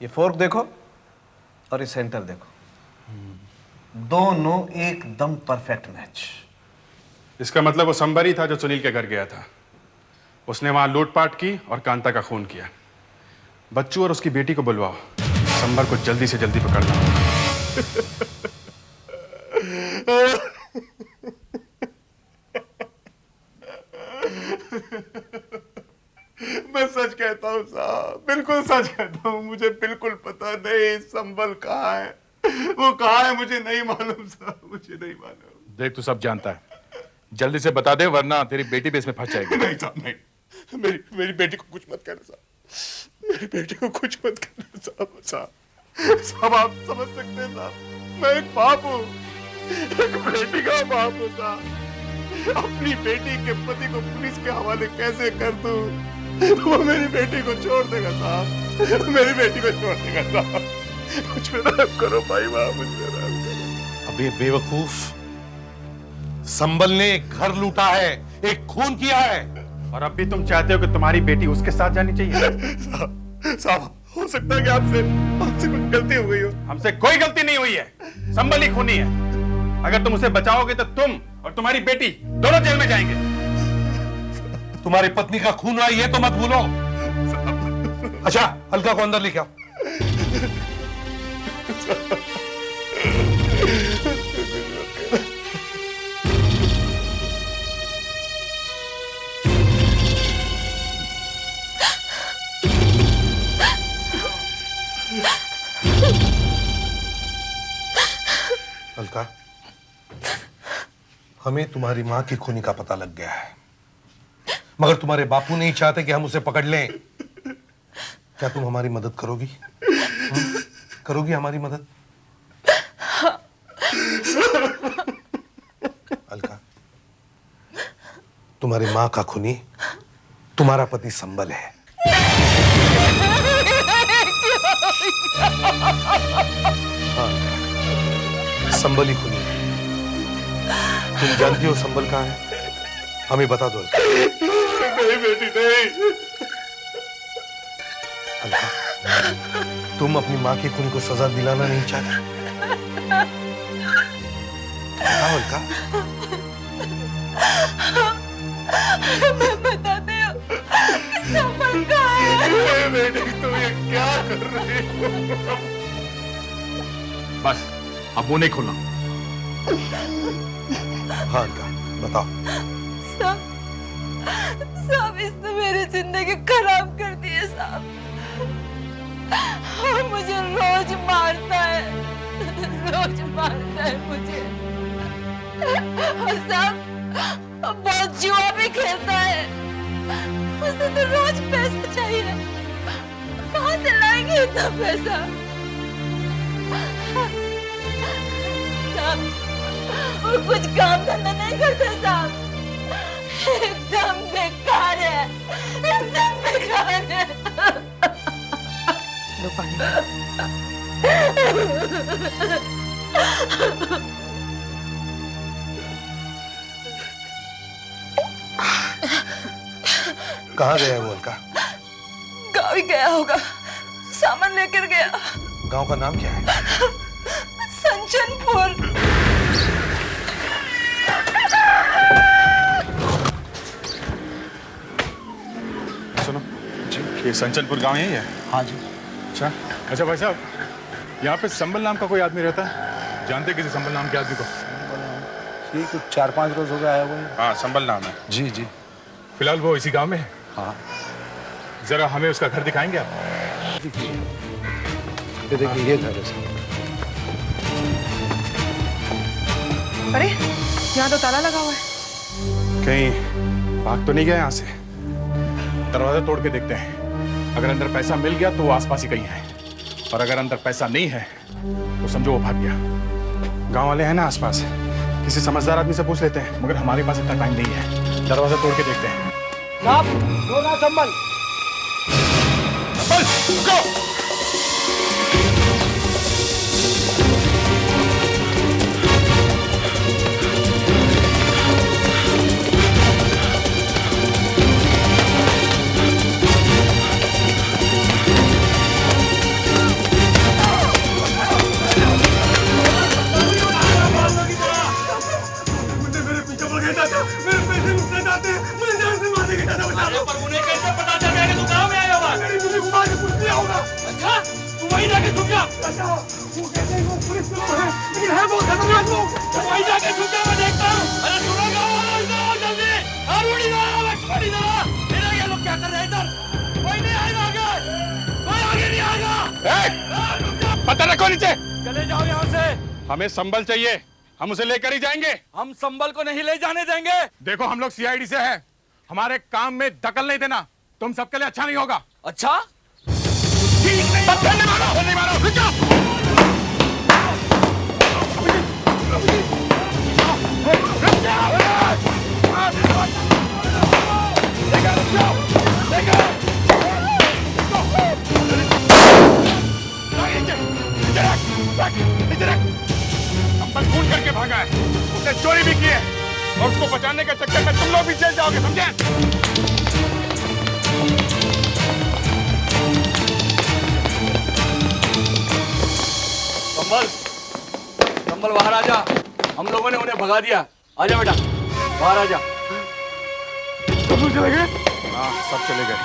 ये फोर्क देखो और ये सेंटर देखो, दोनों एकदम परफेक्ट मैच। इसका मतलब वो संबर ही था जो सुनील के घर गया था। उसने वहां लूटपाट की और कांता का खून किया। बच्चू और उसकी बेटी को बुलवाओ, संबर को जल्दी से जल्दी पकड़ना। मैं सच कहता हूँ साहब, बिल्कुल सच कहता हूँ। मुझे बिल्कुल पता नहीं संबल कहाँ है, वो कहाँ है मुझे नहीं मालूम साहब, मुझे नहीं मालूम। देख, तू सब जानता है, जल्दी से बता दे वरना तेरी बेटी भी इसमें फंस जाएगी। नहीं साहब, नहीं, मेरी बेटी को कुछ मत करना साहब, मेरी बेटी को कुछ मत करना साहब। साहब आप समझ सकते हैं साहब, मैं एक बाप हूँ, एक बेटी का बाप हूँ साहब। अपनी बेटी के पति को पुलिस के हवाले कैसे कर दूं? वो मेरी बेटी को छोड़ देगा साहब, मेरी बेटी को छोड़ देगा साहब। कुछ भी रहम करो भाई, वहां मुझ पे रहम करो। अबे बेवकूफ, संबल ने एक घर लूटा है, एक खून किया है, और अब भी तुम चाहते हो कि तुम्हारी बेटी उसके साथ जानी चाहिए? साहब हो सकता है कि आपसे कुछ गलती हो गई हो। हमसे कोई गलती नहीं हुई है, संबल ही खूनी है। अगर तुम उसे बचाओगे तो तुम और तुम्हारी बेटी दोनों जेल में जाएंगे। तुम्हारी पत्नी का खून हुआ ये तो मत भूलो। अच्छा, अलका को अंदर लेके आओ। अलका, हमें तुम्हारी मां की खूनी का पता लग गया है, मगर तुम्हारे बापू नहीं चाहते कि हम उसे पकड़ लें। क्या तुम हमारी मदद करोगी? करोगी हमारी मदद? अलका, तुम्हारी मां का खूनी तुम्हारा पति संबल है। हाँ, संबल ही खूनी है। तुम जानती हो संबल कहाँ है? हमें बता दो अलका। मेरी बेटी नहीं। अलका, तुम अपनी माँ की खूनी को सजा दिलाना नहीं चाहती? बताओ अलका। मैं बताती हूँ, संबल कहाँ है? बेटी तुम ये क्या कर रही हो? बस अब वो नहीं खोलना। हाँ अलका, बताओ। साहब, इसने मेरी जिंदगी खराब कर दी है साहब, और मुझे रोज मारता है मुझे। और साहब बहुत जुआ भी खेलता है, उसे तो रोज पैसा चाहिए, कहाँ से लाएंगे इतना पैसा? साहब वो कुछ काम धंधा नहीं करते साहब, एकदम बेकार है, एकदम बेकार है। लो पानी। कहाँ गया है वो अलका? गाँव ही गया होगा, सामान लेकर गया। गांव का नाम क्या है? संचनपुर। सुनो ये संचनपुर गांव यही है? हाँ जी। अच्छा अच्छा भाई साहब, यहाँ पे संबल नाम का कोई आदमी रहता है? जानते किसी संबल नाम के आदमी को? ये कुछ 4-5 रोज हो गया आया हुआ है। हाँ संबल नाम है। जी जी। फिलहाल वो इसी गांव में है? हाँ। जरा हमें उसका घर दिखाएंगे आप? ये देखिए ये घर है सर। अरे यहाँ तो ताला लगा हुआ है। कहीं भाग तो नहीं गया यहाँ से? दरवाजा तोड़ के देखते हैं, अगर अंदर पैसा मिल गया तो वो आसपास ही कहीं है, और अगर अंदर पैसा नहीं है तो समझो वो भाग गया। गांव वाले हैं ना आसपास, किसी समझदार आदमी से पूछ लेते हैं, मगर हमारे पास इतना टाइम नहीं है। दरवाजा तोड़ के देखते हैं। साहब दो ना संभल। रुको! पता रखो नीचे। चले जाओ यहाँ से। हमें संबल चाहिए, हम उसे लेकर ही जाएंगे। हम संबल को नहीं ले जाने देंगे। देखो हम लोग सीआईडी से हैं, हमारे काम में दखल नहीं देना, तुम सबके लिए अच्छा नहीं होगा। अच्छा ठीक नहीं। नहीं मारो, रुक जाओ। संबल खून करके भागा है, उसने चोरी भी की है, और उसको बचाने के चक्कर में तुम लोग भी जेल जाओगे, समझे? संबल, संबल बाहर आ जा। हम लोगों ने उन्हें भगा दिया। आजा बेटा, बाहर आ जा। सब लोग चले गए? हाँ सब चले गए।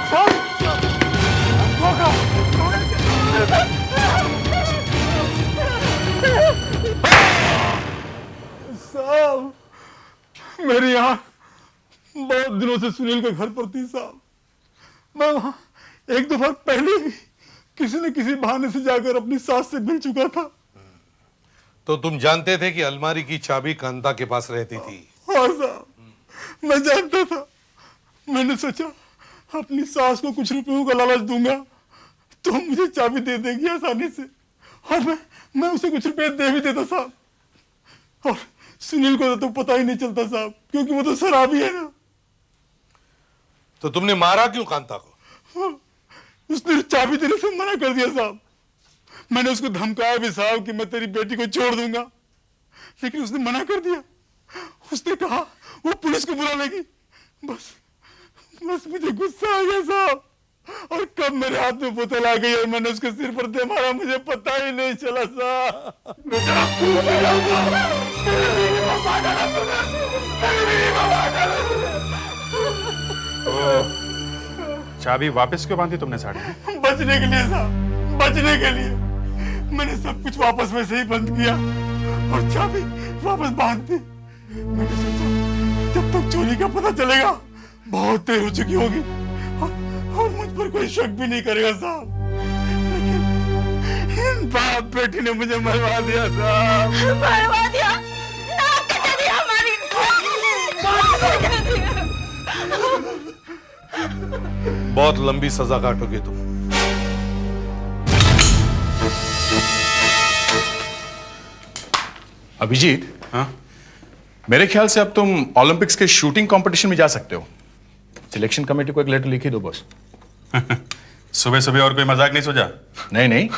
साहब मेरी आँख बहुत दिनों से सुनील के घर पर थी साहब। मैं वहां एक दफा पहले भी किसी न किसी बहाने से जाकर अपनी सास से मिल चुका था। तो तुम जानते थे कि अलमारी की चाबी कांता के पास रहती थी? हाँ साहब, मैं जानता था। मैंने सोचा अपनी सास को कुछ रुपयों का लालच दूंगा तो मुझे चाबी दे देगी आसानी से, और मैं उसे कुछ रुपए दे भी देता साहब। और सुनील को तो पता ही नहीं चलता साहब, क्योंकि वो तो शराबी है ना। तो तुमने मारा क्यों कांता को? उसने चाबी देने से मना कर दिया साहब। मैंने उसको धमकाया भी साहब कि मैं तेरी बेटी को छोड़ दूंगा, लेकिन उसने मना कर दिया। उसने कहा वो पुलिस को बुला लेगी। बस मुझे गुस्सा आ गया साहब, और कब मेरे हाथ में बोतल आ गई और मैंने उसके सिर पर दे मारा मुझे पता ही नहीं चला साहब। चाबी वापस क्यों बांधी तुमने साड़ी में? बचने के लिए साहब, बचने के लिए। मैंने सब कुछ वापस वैसे ही बंद किया और चाबी वापस बांध दी। मैंने सोचा जब तक चोरी का पता चलेगा बहुत देर हो चुकी होगी और मुझ पर कोई शक भी नहीं करेगा साहब। लेकिन इन बाप बेटी ने मुझे मरवा दिया साहब। मरवा दिया? नाक कटा दिया हमारी। बहुत लंबी सजा काटोगे तुम। अभिजीत, हाँ मेरे ख्याल से अब तुम ओलंपिक्स के शूटिंग कंपटीशन में जा सकते हो। सिलेक्शन कमेटी को एक लेटर लिखी दो बस। सुबह सुबह और कोई मजाक नहीं सोचा? नहीं नहीं,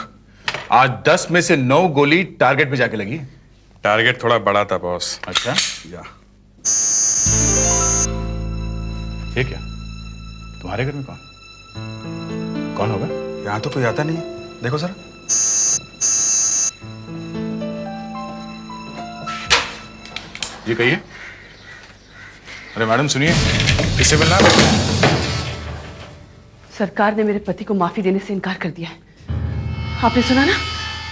आज 10 में से 9 गोली टारगेट पे जाके लगी। टारगेट थोड़ा बड़ा था बॉस। अच्छा या ये क्या? तुम्हारे घर में कौन होगा? यहाँ तो कोई आता नहीं, देखो सर। जी कहिए। अरे मैडम सुनिए, इससे मिलना है। सरकार ने मेरे पति को माफी देने से इनकार कर दिया है। आपने सुना ना,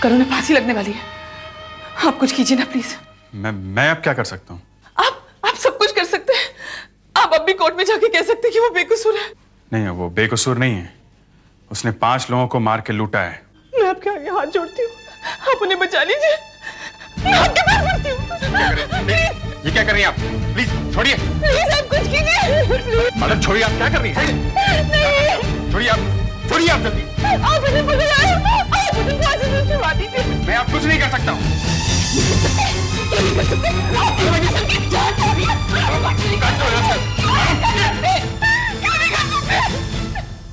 कल उन्हें फांसी लगने वाली है। आप कुछ कीजिए ना प्लीज। मैं अब क्या कर सकता हूँ? आप सब कुछ कर सकते हैं। आप अब भी कोर्ट में जाके कह सकते हैं कि वो बेकसूर है। नहीं, वो बेकसूर नहीं है। उसने 5 लोगों को मार के लूटा है। मैं आपके आगे हाथ जोड़ती हूँ, आप उन्हें बचा लीजिए। मैं आपके पैर पड़ती हूँ। ये क्या कर रही हैं आप? प्लीज छोड़िए। प्लीज आप कुछ कीजिए। मैडम छोड़िए, आप क्या कर रही हैं? छोड़िए आप जल्दी। आप उन्हें पकड़ाए, आप उन्हें फांसी से छुड़ा दीजिए। मैं आप कुछ नहीं कर सकता हूँ।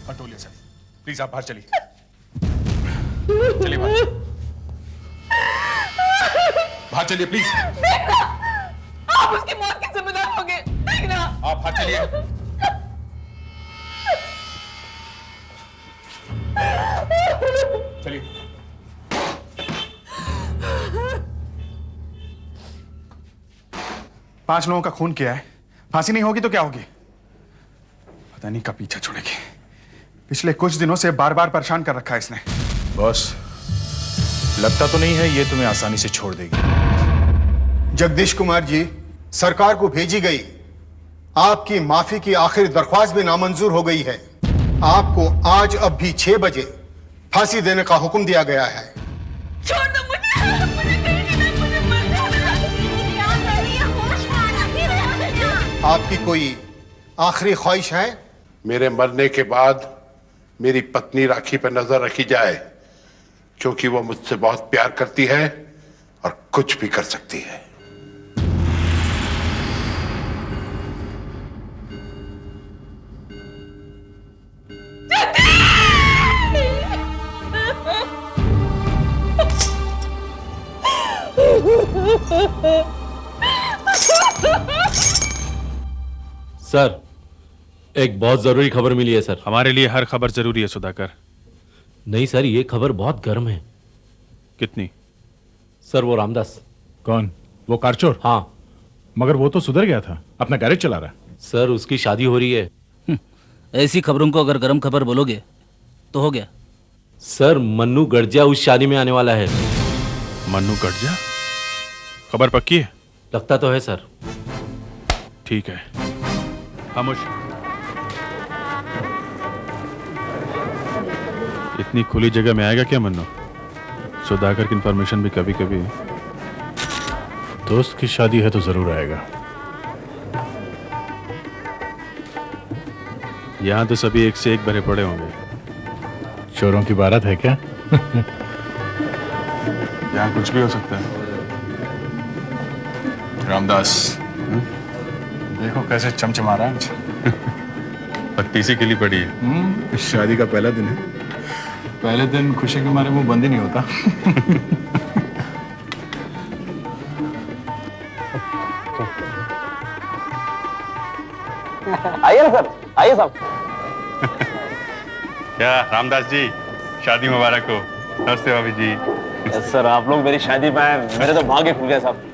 बटोलिए सर, प्लीज आप बाहर चलिए। चलिए बाहर चलिए प्लीज। आप उसकी मौत के जिम्मेदार होंगे, देखना। आप बाहर चलिए। चलिए। पांच लोगों का खून किया है, फांसी नहीं होगी तो क्या होगी? पता नहीं कब पीछा छोड़ेगी। पिछले कुछ दिनों से बार बार परेशान कर रखा है इसने। बॉस, लगता तो नहीं है ये तुम्हें आसानी से छोड़ देगी। जगदीश कुमार जी, सरकार को भेजी गई आपकी माफी की आखिरी दरख्वास्त भी नामंजूर हो गई है। आपको आज अब भी 6 बजे फांसी देने का हुक्म दिया गया है। छोड़ दो मुझे मर जाना। आपकी कोई आखिरी ख्वाहिश है? मेरे मरने के बाद मेरी पत्नी राखी पर नजर रखी जाए, क्योंकि वो मुझसे बहुत प्यार करती है और कुछ भी कर सकती है। सर, एक बहुत जरूरी खबर मिली है सर। हमारे लिए हर खबर जरूरी है सुधाकर। नहीं सर, ये खबर बहुत गर्म है। कितनी? सर, वो रामदास। कौन? वो कारचोर? हाँ। मगर वो तो सुधर गया था, अपना गैरेज चला रहा है। सर, उसकी शादी हो रही है। ऐसी खबरों को अगर गर्म खबर बोलोगे तो हो गया। सर, मन्नू गड़जा उस शादी में आने वाला है। मन्नू गड़जा? खबर पक्की है? लगता तो है सर। ठीक है। खामोश। इतनी खुली जगह में आएगा क्या मन्नू? सुधाकर की इंफॉर्मेशन भी कभी कभी। दोस्त की शादी है तो जरूर आएगा। यहां तो सभी एक से एक भरे पड़े होंगे। चोरों की बारात है क्या? यहां कुछ भी हो सकता है। रामदास, देखो कैसे चमचमा रहा है। पत्तीसी के लिए पड़ी है। शादी का पहला दिन है, पहले दिन खुशी के मारे मुंह बंद ही नहीं होता। आइए ना सर, आइए साहब। क्या रामदास जी, शादी मुबारक हो। नमस्ते भाभी जी। सर, आप लोग मेरी शादी में आए, मेरे तो भाग्य खुल गया साहब।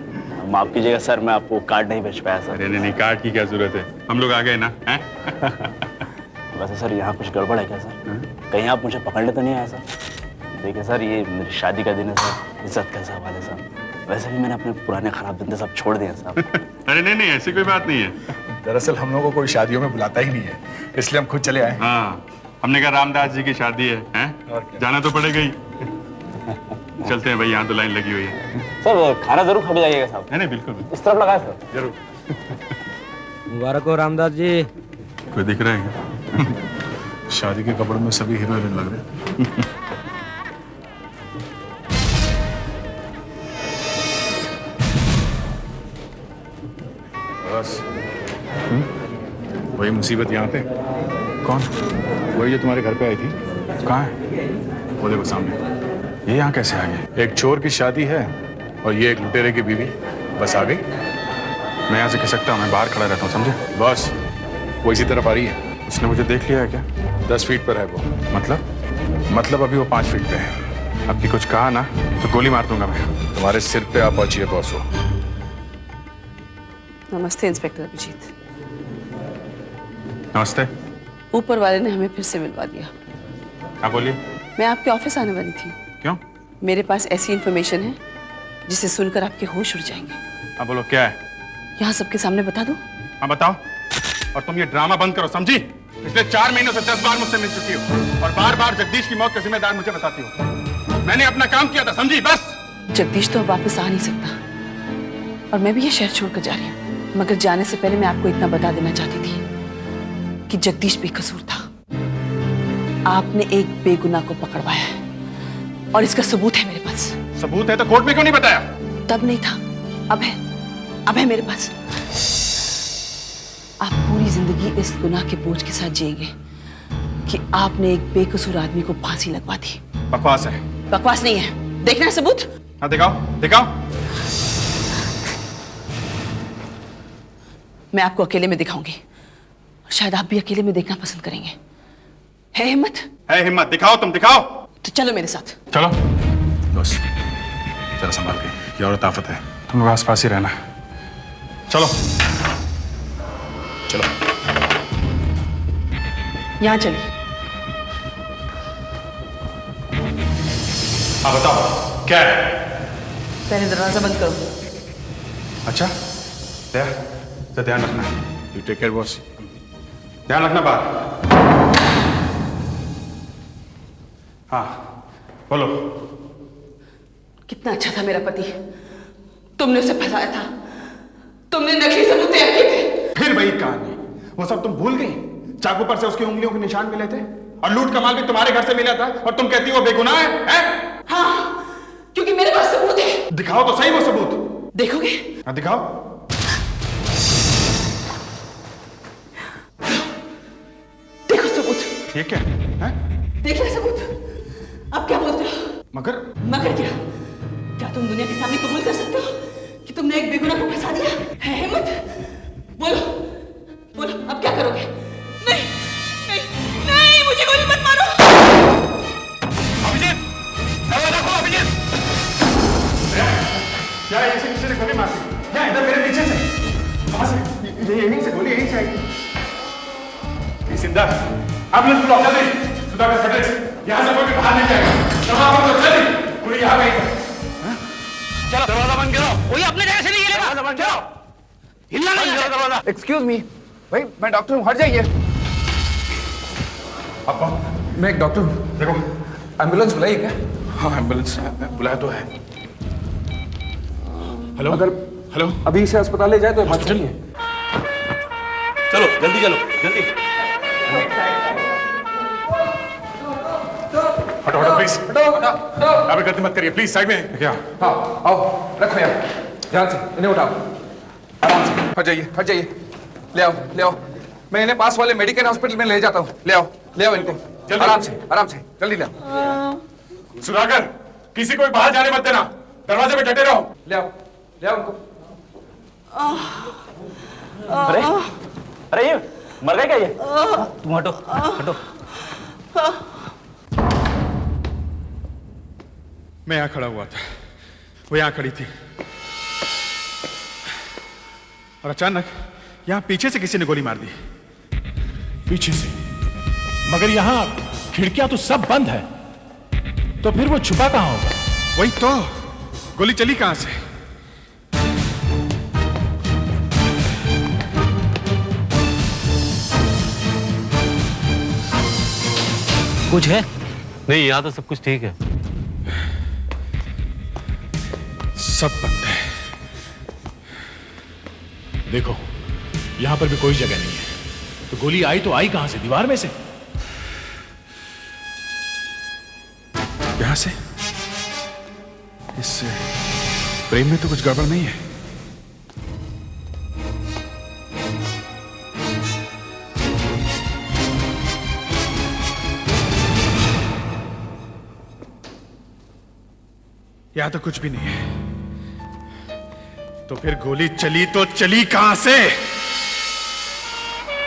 माफ कीजिएगा सर, मैं आपको कार्ड नहीं भेज पाया सर। अरे नहीं, कार्ड की क्या जरूरत है, हम लोग आ गए ना। वैसे सर, यहाँ कुछ गड़बड़ है क्या सर? कहीं आप मुझे पकड़ने तो नहीं आए सर? देखिए सर, ये मेरी शादी का दिन है सर, इज्जत का सवाल है सर। वैसे भी मैंने अपने पुराने खराब धंधे सब छोड़ दिए साहब। अरे नहीं, ऐसी कोई बात नहीं है। दरअसल हम लोगों को कोई शादियों में बुलाता ही नहीं है, इसलिए हम खुद चले आए। हाँ, हमने कहा रामदास जी की शादी है? जाना तो पड़ेगा ही। चलते हैं भाई, यहाँ तो लाइन लगी हुई है। सर, खाना जरूर खा के जाइएगा साहब। नहीं, बिल्कुल इस तरफ लगाए सर। जरूर। मुबारक हो रामदास जी। कोई दिख रहा है? शादी के कपड़ों में सभी हीरो हीरोइन लग रहे हैं। बस वही मुसीबत यहाँ पे। कौन? वही जो तुम्हारे घर पे आई थी। कहाँ है? वो देखो सामने। ये यहाँ कैसे आ गए? एक चोर की शादी है और ये एक लुटेरे की बीवी। बस आ गई। मैं यहाँ से खिसकता हूँ, मैं बाहर खड़ा रहता हूँ, समझे? बस वो इसी तरफ आ रही है। उसने मुझे देख लिया है क्या? 10 फीट पर है वो। मतलब अभी वो 5 फीट पे है। आपकी कुछ कहा ना तो गोली मार दूंगा मैं। तुम्हारे सिर पे आप पहुंचिए बॉस। हो नमस्ते इंस्पेक्टर अभिजीत। नमस्ते। ऊपर वाले ने हमें फिर से मिलवा दिया। हाँ बोलिए। मैं आपके ऑफिस आने वाली थी। क्यों? मेरे पास ऐसी इंफॉर्मेशन है जिसे सुनकर आपके होश उड़ जाएंगे। हाँ बोलो, क्या है? यहाँ सबके सामने बता दूं? हाँ बताओ। और तुम ये ड्रामा बंद करो, समझी? पिछले 4 महीनों से 10 बार मुझसे मिल चुकी हो और बार बार जगदीश की मौत का जिम्मेदार मुझे बताती हो। मैंने अपना काम किया था, समझी? बस। जगदीश तो अब वापस आ नहीं सकता और मैं भी ये शहर छोड़कर जा रही हूँ, मगर जाने से पहले मैं आपको इतना बता देना चाहती थी कि जगदीश बेकसूर था। आपने एक बेगुनाह को पकड़वाया है और इसका सबूत है मेरे पास। सबूत है तो कोर्ट में क्यों नहीं बताया? तब नहीं था, अब है मेरे पास। आप पूरी जिंदगी इस गुनाह के बोझ के साथ जिएंगे कि आपने एक बेकसूर आदमी को फांसी लगवा दी। बकवास है। बकवास नहीं है, देखना है सबूत? हाँ दिखाओ, दिखाओ। मैं आपको अकेले में दिखाऊंगी, शायद आप भी अकेले में देखना पसंद करेंगे। है हिम्मत? है हिम्मत, दिखाओ, तुम दिखाओ। तो चलो मेरे साथ। चलो। बस जरा संभाल के, ये औरत आफत है, तुम लोग आसपास ही रहना। चलो चलो। यहाँ चलिए। हाँ बताओ, क्या है? पहले दरवाजा बंद करो। अच्छा, तो ध्यान रखना। यू टेक केयर बॉस, ध्यान रखना बाहर। हाँ बोलो। कितना अच्छा था मेरा पति, तुमने उसे फंसाया था, तुमने नकली सबूत तैयार किए थे। फिर वही कहानी, वो सब तुम भूल गई? चाकू पर से उसकी उंगलियों के निशान मिले थे और लूट का माल भी तुम्हारे घर से मिला था और तुम कहती हो वो बेगुनाह है? हाँ, क्योंकि मेरे पास सबूत है। दिखाओ तो सही वो सबूत। देखोगे? हाँ दिखाओ। देखो सबूत। ये क्या है? देख ले सबूत। अब क्या बोलते हो? मगर क्या? क्या तुम दुनिया के सामने कबूल कर सकते हो कि तुमने एक बेगुनाह को फंसा दिया? है हिम्मत? बोलो, बोलो, अब क्या करोगे? नहीं, नहीं, नहीं, मुझे गोली मत मारो। अभिजीत, दरवाजा खोलो अभिजीत। क्या ऐसे किसी ने गोली मार दी? क्या इधर मेरे पीछे से? कहां से? यहीं से गोली यहीं से आई। सिंधा, एम्बुलेंस बुलाओ जल्दी। सुधाकर फटेज, यहाँ से कोई भी बाहर नहीं जाएगा। दरवाजा बंद करो जल्दी। पूरी यहाँ गई। चलो दरवाजा बंद करो। कोई अपने जगह से नहीं हिलेगा। दरवाजा बंद करो। हिलना नहीं है दरवाजा। एक्सक्यूज मी, भाई मैं डॉक्टर हूँ, हट जाइए। आप कौन? मैं एक डॉक्टर हूँ। देखो, एम्बुलेंस बुलाइए क्या? हाँ एम्बुलेंस बुलाया तो है। हेलो अगर हेलो, अभी इसे अस्पताल ले जाए तो हॉस्पिटल। चलो जल्दी चलो, जल्दी। हटो हटो प्लीज, अभी गलती मत करिए प्लीज, साइड में। क्या? हाँ आओ, रखो यार, ध्यान से इन्हें उठाओ, आराम से। हट जाइए, हट जाइए। ले आओ, ले आओ। मैं इन्हें पास वाले मेडिकल हॉस्पिटल में ले जाता हूँ। ले आओ इनको। आराम से, आराम से, जल्दी ले आओ। सुधाकर, किसी को भी बाहर जाने मत देना, दरवाजे पे डटे रहो। ले आओ उनको। अरे ये मर गए क्या ये? तुम हटो, हटो। मैं यहाँ खड़ा हुआ था, वो यहाँ खड़ी थी और अचानक यहाँ पीछे से किसी ने गोली मार दी। पीछे से? मगर यहाँ खिड़कियां तो सब बंद है, तो फिर वो छुपा कहाँ होगा? वही तो, गोली चली कहाँ से? कुछ है? नहीं, यहाँ तो सब कुछ ठीक है। सब बंद है। देखो, यहां पर भी कोई जगह नहीं है, तो गोली आई तो आई कहां से? दीवार में से? यहां से? इस फ्रेम में तो कुछ गड़बड़ नहीं है। यहां तो कुछ भी नहीं है, तो फिर गोली चली तो चली कहां से?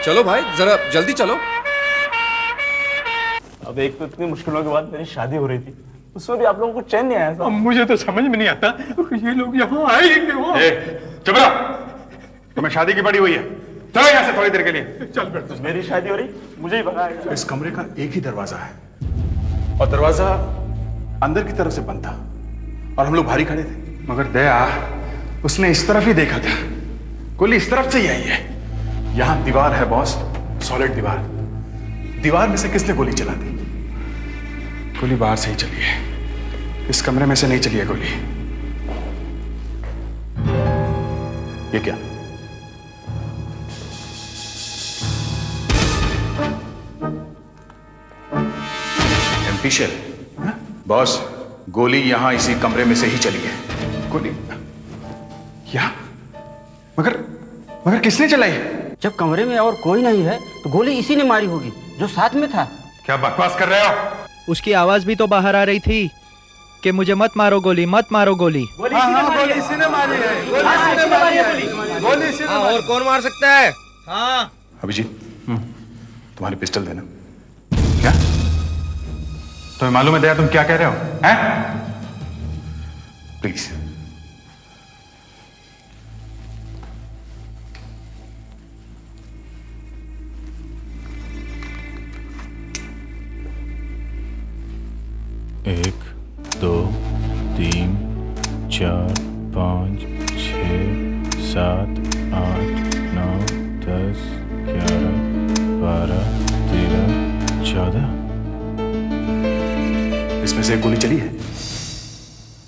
चलो भाई, जरा जल्दी चलो। अब एक तो इतनी मुश्किलों के बाद मेरी शादी हो रही थी, उसमें भी आप लोगों को चैन नहीं आया। मुझे तो समझ में नहीं आता ये लोग यहाँ आए क्यों? चुप रहो, तुम्हें शादी की पड़ी हुई है, चलो यहाँ से थोड़ी देर के लिए। चल बैठ। मेरी शादी हो रही, मुझे ही भगाएगा। इस कमरे का एक ही दरवाजा है और दरवाजा अंदर की तरफ से बंद था और हम लोग बाहर ही खड़े थे। मगर दया, उसने इस तरफ ही देखा था, गोली इस तरफ से ही आई है। यहां दीवार है बॉस, सॉलिड दीवार। दीवार में से किसने गोली चला दी? गोली बाहर से ही चली है, इस कमरे में से नहीं चली है गोली। ये क्या? Empty shell. बॉस, गोली यहां इसी कमरे में से ही चली है। गोली यहाँ? मगर मगर किसने चलाई? जब कमरे में और कोई नहीं है तो गोली इसी ने मारी होगी जो साथ में था। क्या बकवास कर रहे हो? उसकी आवाज भी तो बाहर आ रही थी कि मुझे मत मारो गोली, मत मारो गोली। गोली इसी ने मारी है। गोली इसी ने और कौन मार सकता है? हाँ अभिजीत, तुम्हारी पिस्टल देना। क्या तुम्हें मालूम है दया तुम क्या कह रहे हो? हैं? प्लीज। एक, दो, तीन, चार, 5, 6, 7, 8, 9, 10, 11, 12, 13, 14। इसमें से एक गोली चली है।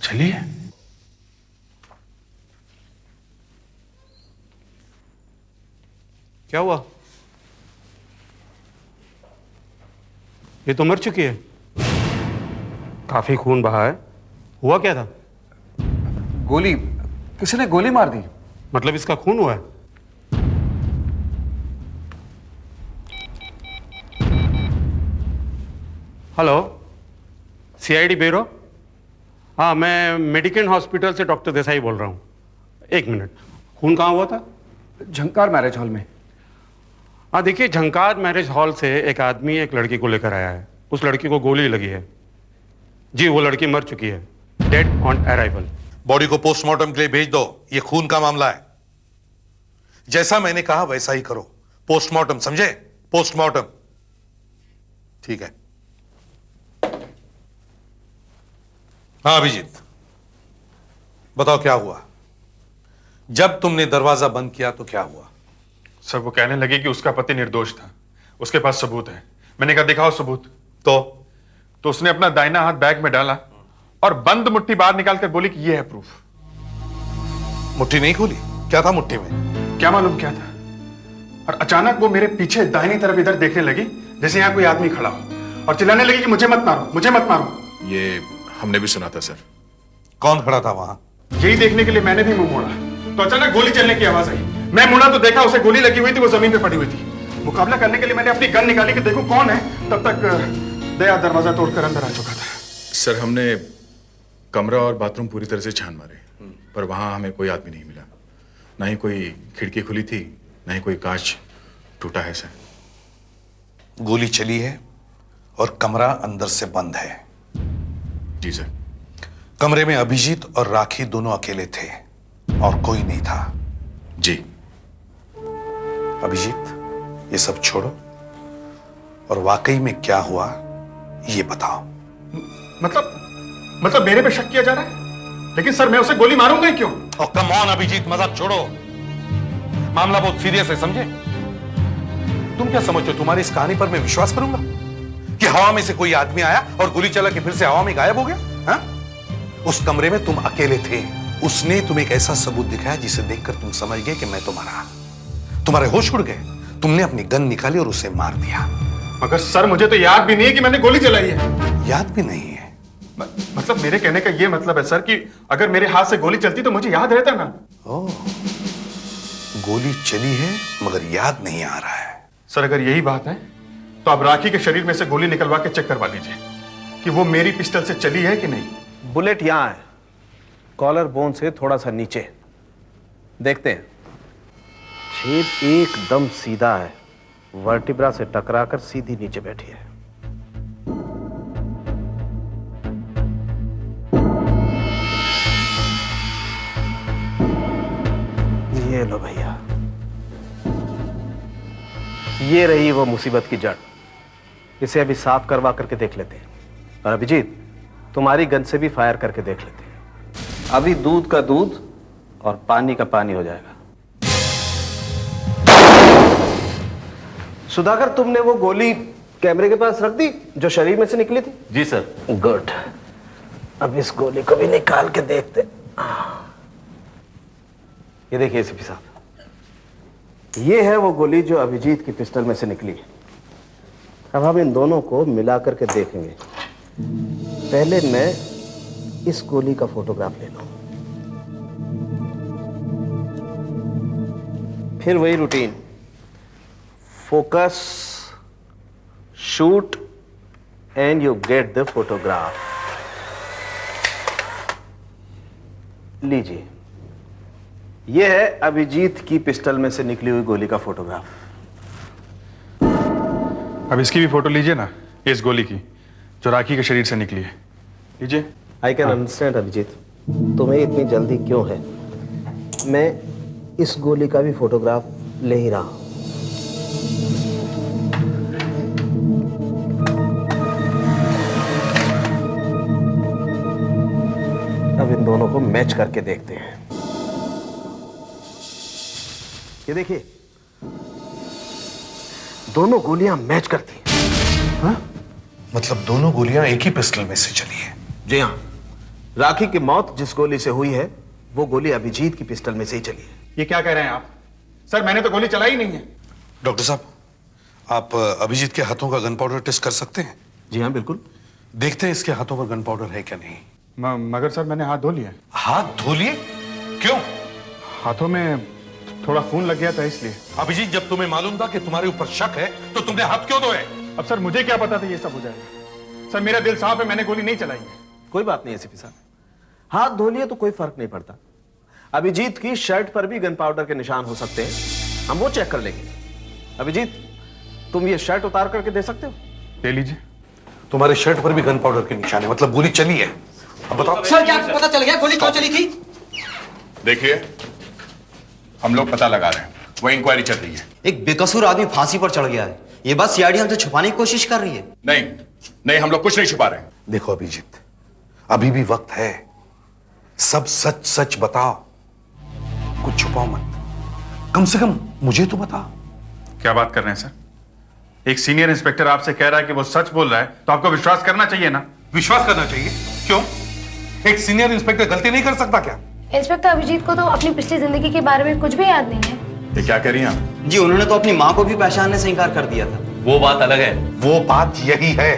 चली है? क्या हुआ? ये तो मर चुकी है। काफी खून बहा है। हुआ क्या था? गोली, किसी ने गोली मार दी। मतलब इसका खून हुआ है? Hello, CID bureau. हाँ, मैं मेडिकेन हॉस्पिटल से डॉक्टर देसाई बोल रहा हूँ। एक मिनट, खून कहाँ हुआ था? झंकार मैरिज हॉल में। हाँ देखिए, झंकार मैरिज हॉल से एक आदमी एक लड़की को लेकर आया है। उस लड़की को गोली लगी है। जी, वो लड़की मर चुकी है, डेड ऑन अराइवल। बॉडी को पोस्टमार्टम के लिए भेज दो, ये खून का मामला है। जैसा मैंने कहा वैसा ही करो। पोस्टमार्टम, समझे? पोस्टमार्टम। ठीक है। हाँ अभिजीत, बताओ क्या हुआ? जब तुमने दरवाजा बंद किया तो क्या हुआ? सर वो कहने लगी कि उसका पति निर्दोष था, उसके पास सबूत है। मैंने कहा दिखाओ सबूत। तो उसने अपना दाहिना हाथ बैग में डाला और बंद मुट्ठी बाहर निकालकर बोली कि ये है प्रूफ। मुट्ठी नहीं खोली? क्या था मुट्ठी में? क्या मालूम क्या था। और अचानक वो मेरे पीछे दाहिनी तरफ इधर देखने लगी जैसे यहां कोई आदमी खड़ा हो और चिल्लाने लगी कि मुझे मत मारो, मुझे मत मारो। ये हमने भी सुना था सर। कौन खड़ा था वहां? यही देखने के लिए मैंने भी मुंह मोड़ा तो अचानक गोली चलने की आवाज आई। मैं मुड़ा तो देखा उसे गोली लगी हुई थी, वो जमीन पे पड़ी हुई थी। मुकाबला करने के लिए मैंने अपनी गन निकाली कि देखो कौन है, तब तक दया दरवाजा तोड़कर अंदर आ चुका था। सर हमने कमरा और बाथरूम पूरी तरह से छान मारे, पर वहां हमें कोई आदमी नहीं मिला। ना ही कोई खिड़की खुली थी, ना ही कोई कांच टूटा है सर। गोली चली है और कमरा अंदर से बंद है। जी सर। कमरे में अभिजीत और राखी दोनों अकेले थे और कोई नहीं था। जी। अभिजीत, ये सब छोड़ो और वाकई में क्या हुआ ये बताओ। मतलब मेरे पे शक किया जा रहा है? लेकिन सर मैं उसे गोली मारूंगा ही क्यों? और कम ऑन अभिजीत, मजाक छोड़ो। मामला बहुत सीरियस है, समझे? तुम क्या समझते हो तुम्हारी इस कहानी पर मैं विश्वास करूंगा कि हवा में से कोई आदमी आया और गोली चला के फिर से हवा में गायब हो गया? हा? उस कमरे में तुम अकेले थे, उसने तुम्हें एक ऐसा सबूत दिखाया जिसे देखकर तुम समझ गए कि मैं तो मरा। तुम्हारे होश उड़ गए, तुमने अपनी गन निकाली और उसे मार दिया। मगर सर मुझे तो याद भी नहीं है कि मैंने गोली चलाई है। याद भी नहीं है? मतलब मेरे कहने का ये मतलब है सर कि अगर मेरे हाथ से गोली चलती तो मुझे याद रहता ना। ओह, गोली चली है मगर याद नहीं आ रहा है। सर अगर यही बात है तो आप राखी के शरीर में से गोली निकलवा के चेक करवा लीजिए कि वो मेरी पिस्टल से चली है कि नहीं। बुलेट यहां है, कॉलर बोन से थोड़ा सा नीचे। देखते हैं। छेद एकदम सीधा है, वर्टिब्रा से टकराकर सीधी नीचे बैठी है। ये लो भैया। ये रही वो मुसीबत की जड़। इसे अभी साफ करवा करके देख लेते हैं। और अभिजीत, तुम्हारी गन से भी फायर करके देख लेते हैं। अभी दूध का दूध और पानी का पानी हो जाएगा। सुधाकर, तुमने वो गोली कैमरे के पास रख दी जो शरीर में से निकली थी? जी सर। गुड। अब इस गोली को भी निकाल के देखते। ये देखिए एसीपी साहब, ये है वो गोली जो अभिजीत की पिस्टल में से निकली है। अब हम इन दोनों को मिला करके देखेंगे। पहले मैं इस गोली का फोटोग्राफ लेता हूं, फिर वही routine, focus, shoot and you get the photograph. लीजिए, यह है अभिजीत की पिस्टल में से निकली हुई गोली का फोटोग्राफ। अब इसकी भी फोटो लीजिए ना, इस गोली की जो राखी के शरीर से निकली है। लीजिए। आई कैन अंडरस्टैंड अभिजीत, तुम्हें इतनी जल्दी क्यों है। मैं इस गोली का भी फोटोग्राफ ले ही रहा हूं। अब इन दोनों को मैच करके देखते हैं। ये देखिए, दोनों गोलियां मैच करती हैं। हाँ? मतलब दोनों गोलियां एक ही पिस्टल में से चली हैं? जी हाँ, राखी की मौत जिस गोली से हुई है वो गोली अभिजीत की पिस्टल में से ही चली है। ये क्या कह रहे हैं आप? सर, मैंने तो गोली चलाई नहीं है। डॉक्टर साहब, आप अभिजीत के हाथों का गन पाउडर टेस्ट कर सकते हैं? जी हाँ, बिल्कुल। देखते हैं इसके हाथों पर गन पाउडर है क्या नहीं। मगर सर, मैंने हाथ धो लिए। हाथ धो लिए? क्यों? हाथों में थोड़ा खून लग गया था इसलिए। अभिजीत, जब तुम्हें मालूम था कि तुम्हारे ऊपर शक है तो तुमने हाथ क्यों धोए? अब सर, मुझे क्या पता था ये सब हो जाएगा। सर, मेरा दिल साफ है, मैंने गोली नहीं चलाई है। कोई बात नहीं एसीपी साहब, हाथ धो लिए तो कोई फर्क नहीं पड़ता। अभिजीत की शर्ट पर भी गन पाउडर के निशान हो सकते हैं, हम वो चेक कर लेंगे। अभिजीत, तुम ये शर्ट उतार करके दे सकते हो? ले लीजिए। तुम्हारे शर्ट पर भी गन पाउडर के निशान है, मतलब गोली चली है। अब बताओ सर, क्या पता चल गया गोली क्यों चली थी? देखिए, हम लोग पता लगा रहे हैं, वो इंक्वायरी चल रही है। एक बेकसूर आदमी फांसी पर चढ़ गया है, ये बात सीआईडी हमसे छुपाने की कोशिश कर रही है। नहीं नहीं, हम लोग कुछ नहीं छुपा रहे हैं। देखो अभिजीत, अभी भी वक्त है, सब सच सच बताओ, कुछ छुपाओ मत। कम से कम मुझे तो बताओ। क्या बात कर रहे हैं सर? एक सीनियर इंस्पेक्टर आपसे कह रहा है कि वो सच बोल रहा है, तो आपको विश्वास करना चाहिए ना। विश्वास करना चाहिए? क्यों? एक सीनियर इंस्पेक्टर गलती नहीं कर सकता क्या? इंस्पेक्टर अभिजीत को तो अपनी पिछली जिंदगी के बारे में कुछ भी याद नहीं है। ये क्या कह रही हैं आप? जी, उन्होंने तो अपनी माँ को भी पहचानने से इनकार कर दिया था। वो बात अलग है। वो बात यही है,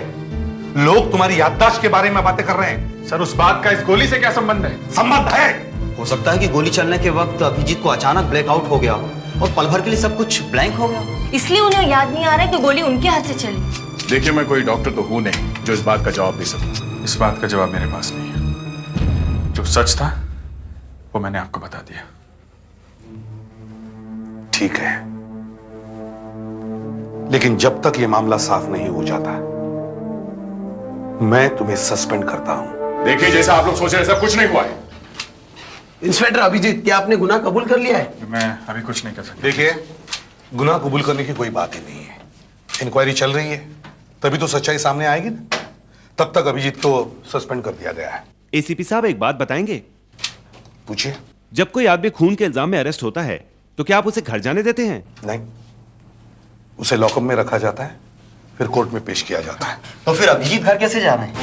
लोग तुम्हारी याददाश्त के बारे में बातें कर रहे हैं। सर, उस बात का इस गोली से क्या संबंध है? संबंध है। हो सकता है कि गोली चलने के वक्त अभिजीत को अचानक ब्लैकआउट हो गया और पल भर के लिए सब कुछ ब्लैंक हो गया, इसलिए उन्हें याद नहीं आ रहा है कि गोली उनके हाथ से चली। देखिए, मैं कोई डॉक्टर तो हूं नहीं जो इस बात का जवाब दे सकूं। इस बात का जवाब मेरे पास नहीं है। जो सच था वो मैंने आपको बता दिया। ठीक है, लेकिन जब तक ये मामला साफ नहीं हो जाता मैं तुम्हें सस्पेंड करता हूं। देखिए, जैसा आप लोग सोच रहे हैं, ऐसा कुछ नहीं हुआ है। इंस्पेक्टर अभिजीत, क्या आपने गुनाह कबूल कर लिया है? मैं अभी कुछ नहीं कर सकता। देखिए, गुनाह कबूल करने की कोई बात ही नहीं है। इंक्वायरी चल रही है, तभी तो सच्चाई सामने आएगी ना। तब तक अभिजीत को सस्पेंड कर दिया गया है। एसीपी साहब, एक बात बताएंगे? पूछिए। जब कोई आदमी खून के इल्जाम में अरेस्ट होता है तो क्या आप उसे घर जाने देते हैं? नहीं, उसे लॉकअप में रखा जाता है, फिर कोर्ट में पेश किया जाता है। तो फिर अभिजीत घर कैसे जा रहे हैं?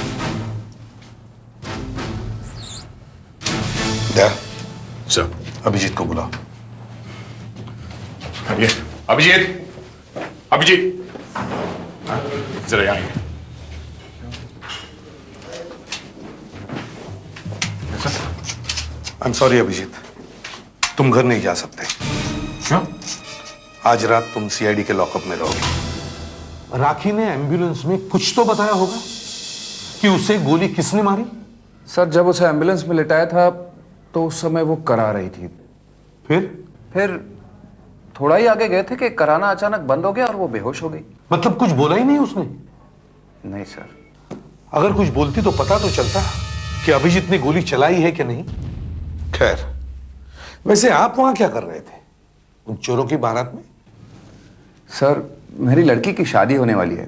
दया, सर, अभिजीत को बुलाओ। अभिजीत, अभिजीत, जरा यहाँ आइए। आई एम सॉरी अभिजीत, तुम घर नहीं जा सकते। क्यों? आज रात तुम सीआईडी के लॉकअप में रहोगे। राखी ने एम्बुलेंस में कुछ तो बताया होगा कि उसे गोली किसने मारी? सर, जब उसे एम्बुलेंस में लिटाया था तो उस समय वो करा रही थी। फिर थोड़ा ही आगे गए थे कि कराना अचानक बंद हो गया और वो बेहोश हो गई। मतलब कुछ बोला ही नहीं उसने? नहीं सर। अगर कुछ बोलती तो पता तो चलता कि अभिजीत ने गोली चलाई है कि नहीं। खैर, वैसे आप वहां क्या कर रहे थे उन चोरों की बारात में? सर, मेरी लड़की की शादी होने वाली है।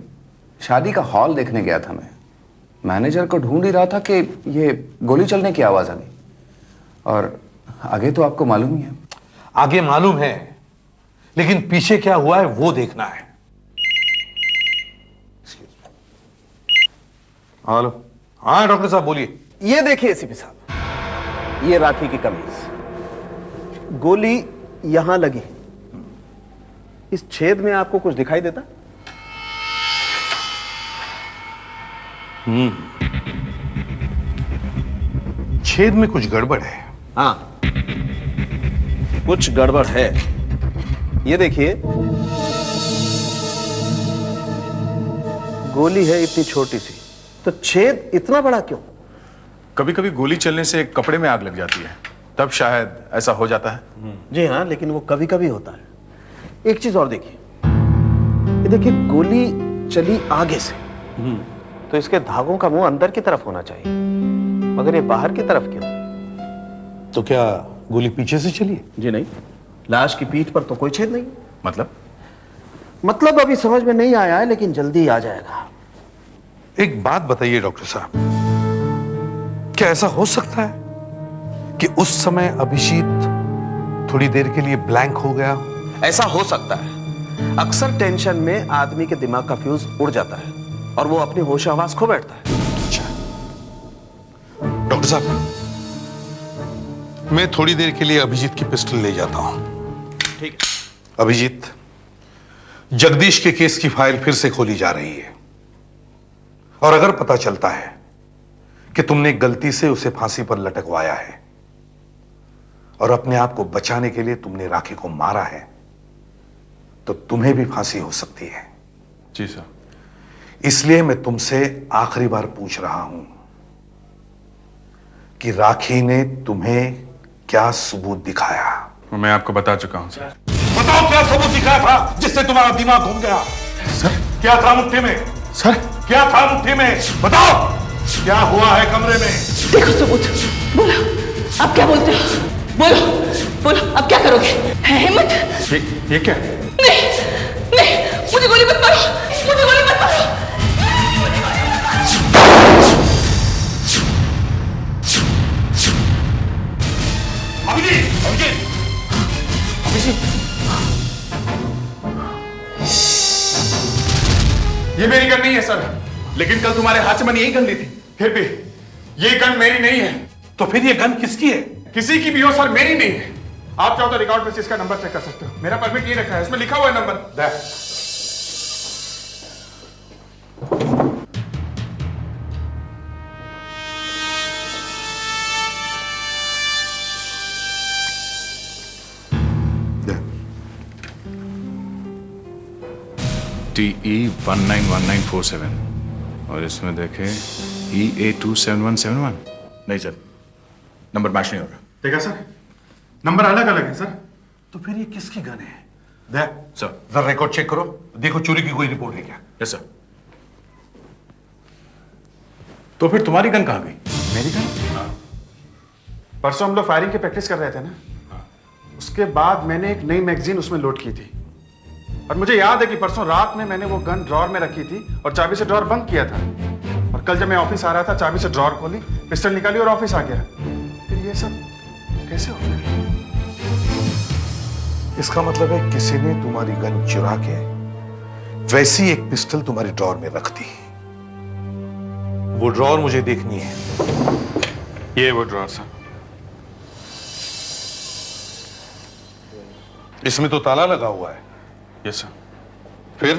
शादी का हॉल देखने गया था मैं। मैनेजर को ढूंढ ही रहा था कि ये गोली चलने की आवाज आ गई। और आगे तो आपको मालूम ही है। आगे मालूम है, लेकिन पीछे क्या हुआ है वो देखना है। हेलो। हाँ डॉक्टर साहब बोलिए। ये देखिए एसीपी साहब, ये राखी की कमीज, गोली यहां लगी। इस छेद में आपको कुछ दिखाई देता? छेद में कुछ गड़बड़ है। हाँ, कुछ गड़बड़ है। ये देखिए, गोली है इतनी छोटी सी, तो छेद इतना बड़ा क्यों? कभी कभी गोली चलने से कपड़े में आग लग जाती है, तब शायद ऐसा हो जाता है। जी हाँ, लेकिन वो कभी कभी होता है। एक चीज और देखिए, ये देखिए गोली चली आगे से, तो इसके धागों का मुंह अंदर की तरफ होना चाहिए, मगर ये बाहर की तरफ क्यों? तो क्या गोली पीछे से चली? जी नहीं, लाश की पीठ पर तो कोई छेद नहीं। मतलब अभी समझ में नहीं आया है, लेकिन जल्दी आ जाएगा। एक बात बताइए डॉक्टर साहब, क्या ऐसा हो सकता है कि उस समय अभिजीत थोड़ी देर के लिए ब्लैंक हो गया? ऐसा हो सकता है। अक्सर टेंशन में आदमी के दिमाग का फ्यूज उड़ जाता है और वो अपनी होश आवाज खो बैठता है। डॉक्टर साहब, मैं थोड़ी देर के लिए अभिजीत की पिस्टल ले जाता हूं। ठीक है। अभिजीत, जगदीश के केस की फाइल फिर से खोली जा रही है, और अगर पता चलता है कि तुमने गलती से उसे फांसी पर लटकवाया है और अपने आप को बचाने के लिए तुमने राखी को मारा है, तो तुम्हें भी फांसी हो सकती है। जी सर। इसलिए मैं तुमसे आखिरी बार पूछ रहा हूं कि राखी ने तुम्हें क्या सबूत दिखाया? मैं आपको बता चुका हूं सर। बताओ, क्या सबूत दिखाया था जिससे तुम्हारा दिमाग घूम गया? सर, क्या था मुट्ठी में? सर, क्या था मुट्ठी में? बताओ, क्या हुआ है कमरे में? देखो सबूत। बोलो, अब क्या बोलते हो? बोलो, बोलो, अब क्या करोगे? है हिम्मत? ये क्या? नहीं, नहीं, मुझे गोली मत मारो, मुझे गोली मत मारो। अभिजीत, अभिजीत, अभिजीत, ये मेरी गन नहीं है सर, लेकिन कल तुम्हारे हाथ से मैंने यही गन ली थी। फिर भी ये गन मेरी नहीं है। तो फिर ये गन किसकी है? किसी की भी हो सर, मेरी नहीं है। आप चाहो तो रिकॉर्ड में से इसका नंबर चेक कर सकते हो। मेरा परमिट ये रखा है, इसमें लिखा हुआ है नंबर। TE191947 और इसमें देखें EA27171। नहीं सर, नंबर मैच नहीं हो रहा। देखा सर, नंबर अलग अलग है सर। तो फिर ये किसकी गन है? सर, जरा रिकॉर्ड चेक करो, देखो चोरी की कोई रिपोर्ट है क्या? Yes sir. तो फिर तुम्हारी गन कहां गई? मेरी गन? हाँ। परसों हम लोग फायरिंग की प्रैक्टिस कर रहे थे ना, उसके बाद मैंने एक नई मैगजीन उसमें लोड की थी, और मुझे याद है कि परसों रात में मैंने वो गन ड्रॉर में रखी थी और चाबी से ड्रॉर बंद किया था। और कल जब मैं ऑफिस आ रहा था, चाबी से ड्रॉर खोली, पिस्टल निकाली और ऑफिस आ गया। फिर ये सब कैसे हो गया? इसका मतलब है किसी ने तुम्हारी गन चुरा के वैसी एक पिस्टल तुम्हारी ड्रॉर में रख दी। वो ड्रॉर मुझे देखनी है। ये वो ड्रॉर सर। इसमें तो ताला लगा हुआ है। Yes sir. फिर?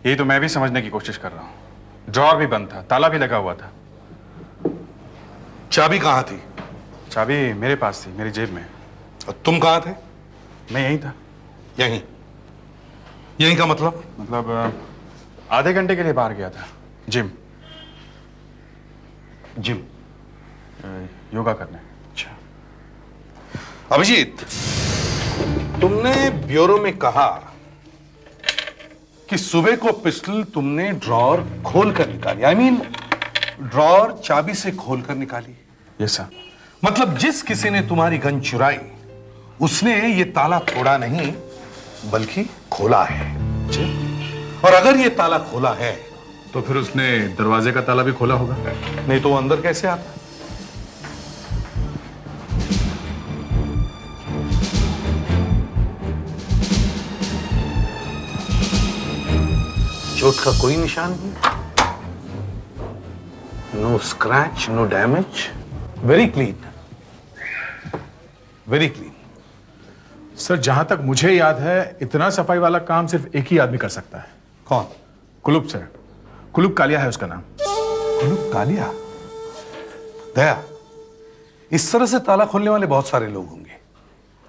यही तो मैं भी समझने की कोशिश कर रहा हूं। ड्रॉर भी बंद था, ताला भी लगा हुआ था। चाबी कहां थी? चाबी मेरे पास थी, मेरी जेब में। और तुम कहां थे? मैं यहीं था। यहीं? यहीं का मतलब? मतलब आधे घंटे के लिए बाहर गया था, जिम। जिम? योगा करने। अच्छा। अभिजीत, तुमने ब्यूरो में कहा कि सुबह को पिस्टल तुमने ड्रॉर खोलकर निकाली। आई मीन ड्रॉर चाबी से खोलकर निकाली। Yes sir. मतलब जिस किसी ने तुम्हारी गन चुराई, उसने ये ताला तोड़ा नहीं बल्कि खोला है। और अगर ये ताला खोला है तो फिर उसने दरवाजे का ताला भी खोला होगा। नहीं तो वो अंदर कैसे आता? चोट का कोई निशान नहीं, no scratch, no damage, very clean, very clean. Sir जहां तक मुझे याद है इतना सफाई वाला काम सिर्फ एक ही आदमी कर सकता है। कौन? कुलुप सर, कुलुप कालिया है उसका नाम। कुलुप कालिया? दया, इस तरह से ताला खोलने वाले बहुत सारे लोग होंगे,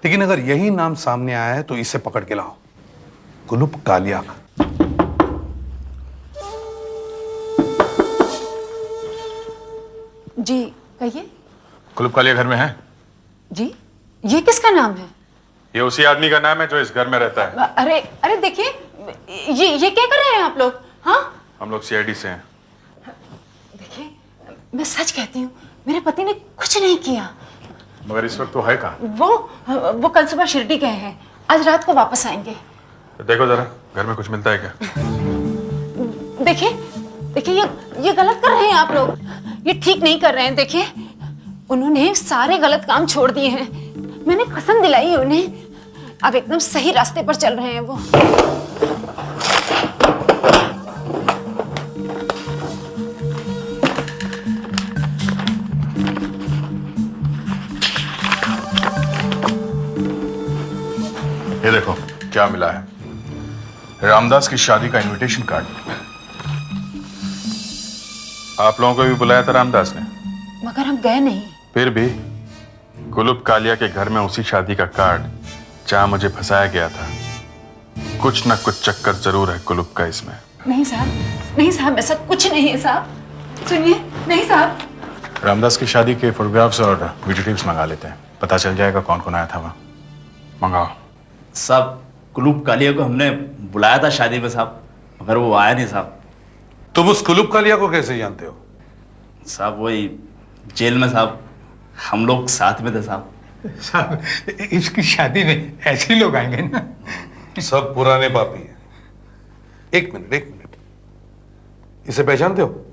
लेकिन अगर यही नाम सामने आया है तो इसे पकड़ के लाओ, कुलुप कालिया का। जी कहिए। कुलुप कालिया घर में है? जी, ये किसका नाम है? ये उसी आदमी का नाम है जो इस घर में रहता है। अरे अरे देखिए, ये क्या कर रहे हैं आप लोग? हाँ, हम लोग सीआईडी से हैं। देखिए मैं सच कहती हूँ, मेरे पति ने कुछ नहीं किया। मगर इस वक्त तो है कहाँ? वो कल सुबह शिरडी गए हैं, आज रात को वापस आएंगे। तो देखो जरा घर में कुछ मिलता है क्या? देखिए देखिए, ये गलत कर रहे हैं आप लोग, ये ठीक नहीं कर रहे हैं। देखिए उन्होंने सारे गलत काम छोड़ दिए हैं, मैंने कसम दिलाई है उन्हें, अब एकदम सही रास्ते पर चल रहे हैं वो। ये देखो क्या मिला है, रामदास की शादी का इनविटेशन कार्ड। आप लोगों को भी बुलाया था रामदास ने, मगर हम गए नहीं। फिर भी कुलुप कालिया के घर में उसी शादी का कार्ड जहां मुझे फंसाया गया था। कुछ न कुछ चक्कर जरूर है कुलुप का इसमें। नहीं साहब, नहीं साहब, ऐसा कुछ नहीं है साहब। सुनिए, नहीं साहब। रामदास की शादी के फोटोग्राफ्स और वीडियो टिप्स मंगा लेते हैं, पता चल जाएगा कौन कौन आया था वहां। मंगाओ साहब। कुलुप कालिया को हमने बुलाया था शादी में साहब, मगर वो आया नहीं साहब। तुम उस कुलुप कालिया को कैसे जानते हो? साहब वही जेल में साहब, हम लोग साथ में थे साहब। साहब इसकी शादी में ऐसे लोग आएंगे ना। सब पुराने पापी हैं। एक मिनट, इसे पहचानते हो?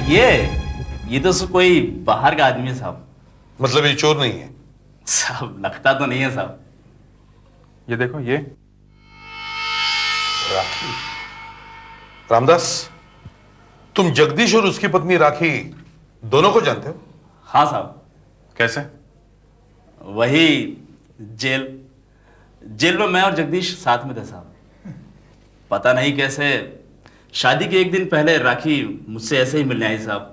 ये तो कोई बाहर का आदमी है साहब। मतलब ये चोर नहीं है? साहब लगता तो नहीं है साहब। ये देखो, ये राखी। रामदास, तुम जगदीश और उसकी पत्नी राखी दोनों को जानते हो? हाँ साहब। कैसे? वही जेल में मैं और जगदीश साथ में थे साहब। पता नहीं कैसे शादी के एक दिन पहले राखी मुझसे ऐसे ही मिलने आई साहब,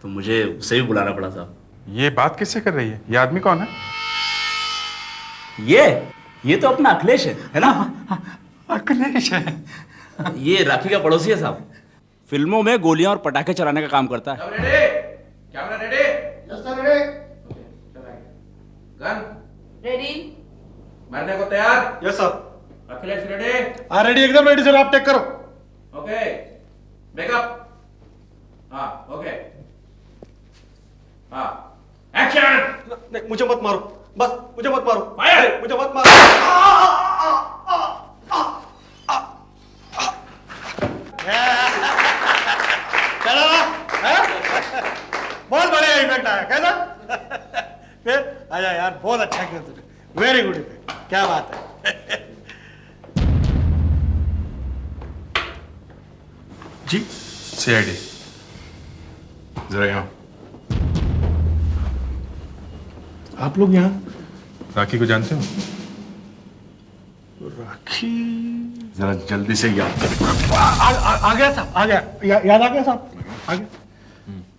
तो मुझे उसे भी बुलाना पड़ा साहब। ये बात किससे कर रही है? ये आदमी कौन है? ये तो अपना अखिलेश है ना? अखिलेश है। ये राखी का पड़ोसी है साहब, फिल्मों में गोलियां और पटाखे चलाने का काम करता है। Camera ready? Yes sir, ready. Gun ready? मारने को तैयार? Yes sir. अखिलेश रेडी? हाँ रेडी, एकदम रेडी सर, आप टेक करो। Okay, backup. हाँ ओके, हाँ एक्शन। मुझे मत मारो, बस मुझे मत मारो, फायर। मुझे मत मारो। बहुत बढ़िया इफेक्ट आया, कैसा? फिर आजा यार, बहुत अच्छा किया तूने, वेरी गुड इफेक्ट, क्या बात है। जी सीआईडी, जरा यहाँ। आप लोग यहाँ? राखी को जानते हो? राखी जरा जल्दी से याद करो। आ गया साहब, आ गया, याद आ गया साहब, आ गया।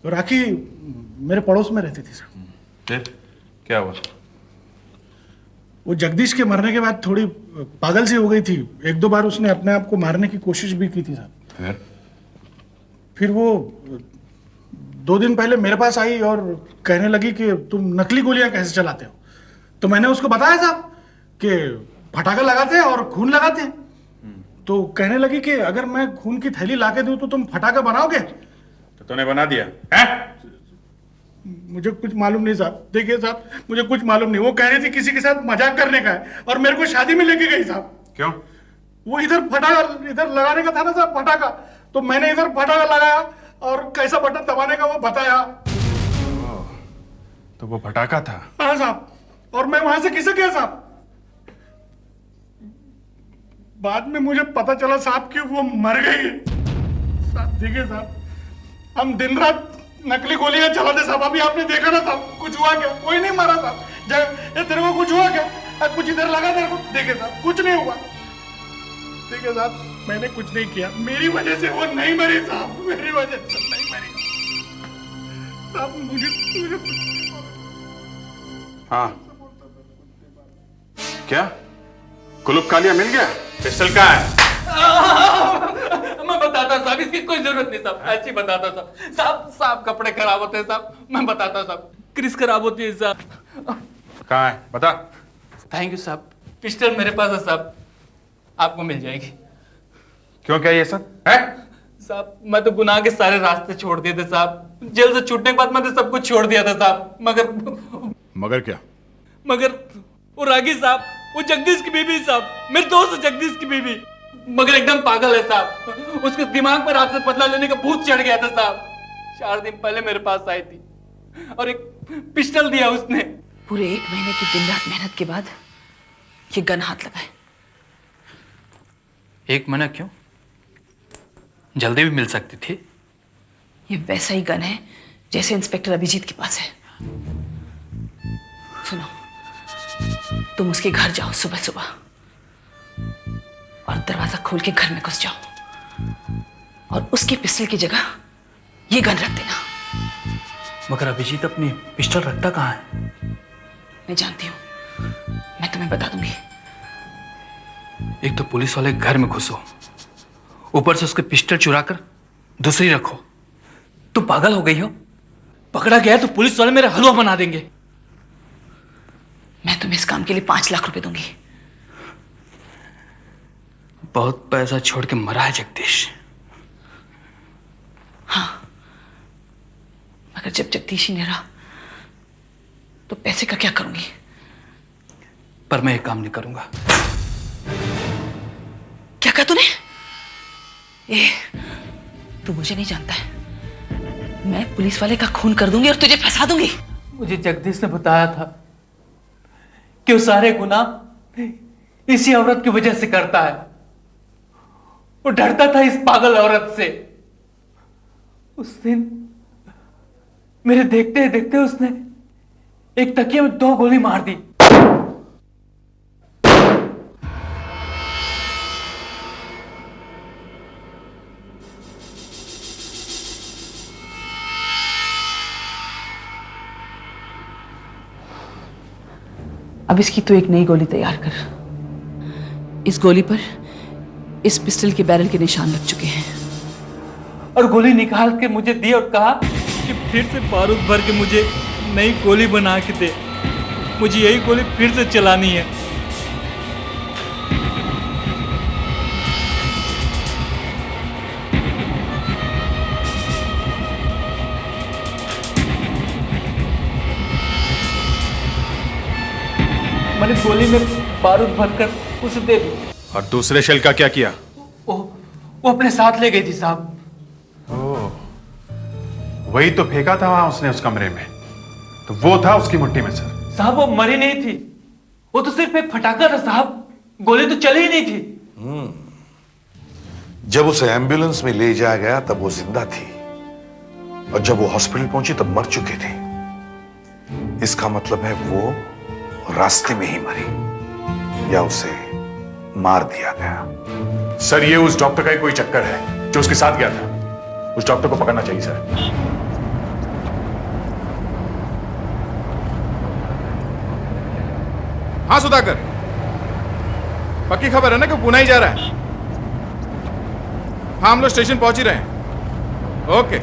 तो राखी मेरे पड़ोस में रहती थी साहब। फिर क्या हुआ? वो जगदीश के मरने के बाद थोड़ी पागल सी हो गई थी, एक दो बार उसने अपने आप को मारने की कोशिश भी की थी साहब। फिर वो 2 दिन पहले मेरे पास आई और कहने लगी कि तुम नकली गोलियां कैसे चलाते हो। तो मैंने उसको बताया साहब कि फटाखा लगाते हैं और खून लगाते हैं। तो कहने लगी कि अगर मैं खून की थैली लाके दूं तो तुम फटाखा बनाओगे? तो तूने बना दिया है? मुझे कुछ मालूम नहीं साहब। देखिए साहब, मुझे कुछ मालूम नहीं। वो कह रही थी किसी के साथ मजाक करने का है और मेरे को शादी में लेके गई साहब। क्यों? वो इधर फटाका इधर लगाने का था ना साहब, फटाका, तो मैंने इधर फटाका लगाया और कैसा बटन दबाने का वो बताया। तो वो फटाका था? हाँ साहब, और मैं वहां से खिसक गया साहब। बाद में मुझे पता चला साहब कि वो मर गई है साहब। देखिए साहब, हम दिन रात नकली गोलियां चलाते साहब। अभी आपने देखा ना साहब, कुछ हुआ क्या? कोई नहीं मारा साहब। ये तेरे को कुछ हुआ क्या? कुछ इधर लगा तेरे को? देखे साहब, कुछ नहीं हुआ। ठीक है साहब, मैंने कुछ नहीं किया। मेरी वजह से वो नहीं मरी साहब, मेरी वजह से नहीं मरी साहब। मुझे हाँ, क्या कुलूप कालिया मिल गया? पिस्टल कहाँ है? मैं बताता साहब, इसकी कोई जरूरत नहीं साहब, ऐसे ही बताता साहब। साहब कपड़े खराब होते हैं साहब, मैं बताता साहब। क्रिस खराब होती है साहब। कहाँ है बता। थैंक यू साहब, पिस्टल मेरे पास है साहब, आपको मिल जाएगी। क्यों, क्या ये सब है? साहब मैं तो गुनाह के सारे रास्ते छोड़ दिए थे साहब। जेल से छूटने के बाद मैंने सब कुछ छोड़ दिया था साहब। मगर क्या? मगर वो रागी साहब, वो जगदीश की बीबी साहब, मेरे दोस्त है जगदीश की बीबी, मगर एकदम पागल है साहब। उसके दिमाग पर रात से बदला लेने का भूत चढ़ गया था साहब। 4 दिन पहले मेरे पास आई थी और एक पिस्टल दिया उसने। पूरे 1 महीने की दिन रात मेहनत के बाद ये गन हाथ लगाए। 1 महीना क्यों? जल्दी भी मिल सकती थी। ये वैसा ही गन है जैसे इंस्पेक्टर अभिजीत के पास है। सुनो, तुम उसके घर जाओ सुबह सुबह और दरवाजा खोल के घर में घुस जाओ और उसके पिस्टल की जगह ये गन रख देना। मगर अभिजीत अपनी पिस्टल रखता कहाँ है? मैं जानती हूं, मैं तुम्हें बता दूंगी। एक तो पुलिस वाले घर में घुसो, ऊपर से उसके पिस्टल चुरा कर दूसरी रखो। तुम पागल हो गई हो? पकड़ा गया तो पुलिस वाले मेरा हलवा बना देंगे। मैं तुम्हें इस काम के लिए 5 लाख रुपए दूंगी। बहुत पैसा छोड़ के मरा है जगदीश। हाँ, मगर जब जगदीश ही नहीं रहा तो पैसे का क्या करूंगी? पर मैं एक काम नहीं करूंगा। क्या कहा तूने? तू मुझे नहीं जानता है। मैं पुलिस वाले का खून कर दूंगी और तुझे फंसा दूंगी। मुझे जगदीश ने बताया था कि वो सारे गुनाह इसी औरत की वजह से करता है। वो डरता था इस पागल औरत से। उस दिन मेरे देखते देखते उसने एक तकिए में 2 गोली मार दी। अब इसकी तो एक नई गोली तैयार कर। इस गोली पर इस पिस्टल के बैरल के निशान लग चुके हैं। और गोली निकाल के मुझे दी और कहा कि फिर से बारूद भर के मुझे नई गोली बना के दे। मुझे यही गोली फिर से चलानी है। मैंने गोली में बारूद भरकर उसे दे दी। और दूसरे शेल का क्या किया? वो अपने साथ ले गई थी साहब। वही तो फेंका था वहां उसने उस कमरे में, तो वो था उसकी मुट्ठी में सर। साहब वो मरी नहीं थी, वो तो सिर्फ एक फटाका था साहब, गोली तो चली ही नहीं थी। जब उसे एम्बुलेंस में ले जाया गया तब वो जिंदा थी और जब वो हॉस्पिटल पहुंची तब मर चुकी थी। इसका मतलब है वो रास्ते में ही मरी या उसे मार दिया गया। सर ये उस डॉक्टर का ही कोई चक्कर है जो उसके साथ गया था। उस डॉक्टर को पकड़ना चाहिए सर। हाँ सुधाकर, पक्की खबर है ना कि पुणे ही जा रहा है? हाँ हम लोग स्टेशन पहुंच ही रहे हैं। ओके।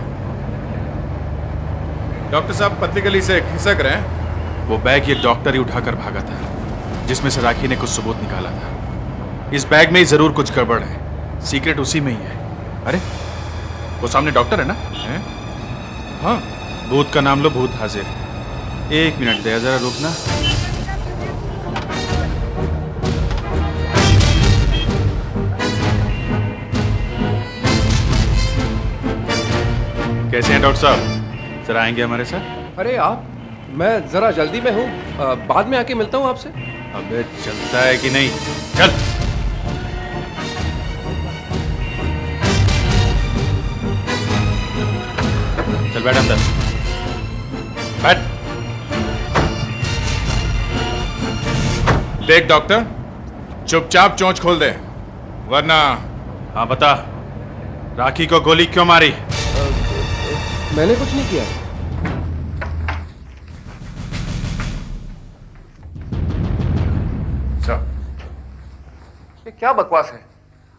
डॉक्टर साहब पतली गली से खिसक रहे हैं। वो बैग ये डॉक्टर ही उठाकर भागा था जिसमें से राखी ने कुछ सबूत निकाला था। इस बैग में ही जरूर कुछ गड़बड़ है, सीक्रेट उसी में ही है। अरे वो सामने डॉक्टर है ना? हाँ भूत का नाम लो, भूत हाजिर। 1 मिनट दे, जरा रुकना। कैसे हैं डॉक्टर साहब? जरा आएंगे हमारे साथ? अरे आप, मैं जरा जल्दी में हूँ, बाद में आके मिलता हूँ आपसे। अबे चलता है कि नहीं? चल। चल बैठ अंदर, बैठ। देख डॉक्टर, चुपचाप चोंच खोल दे, वरना। हाँ बता, राखी को गोली क्यों मारी? मैंने कुछ नहीं किया। ये क्या बकवास है?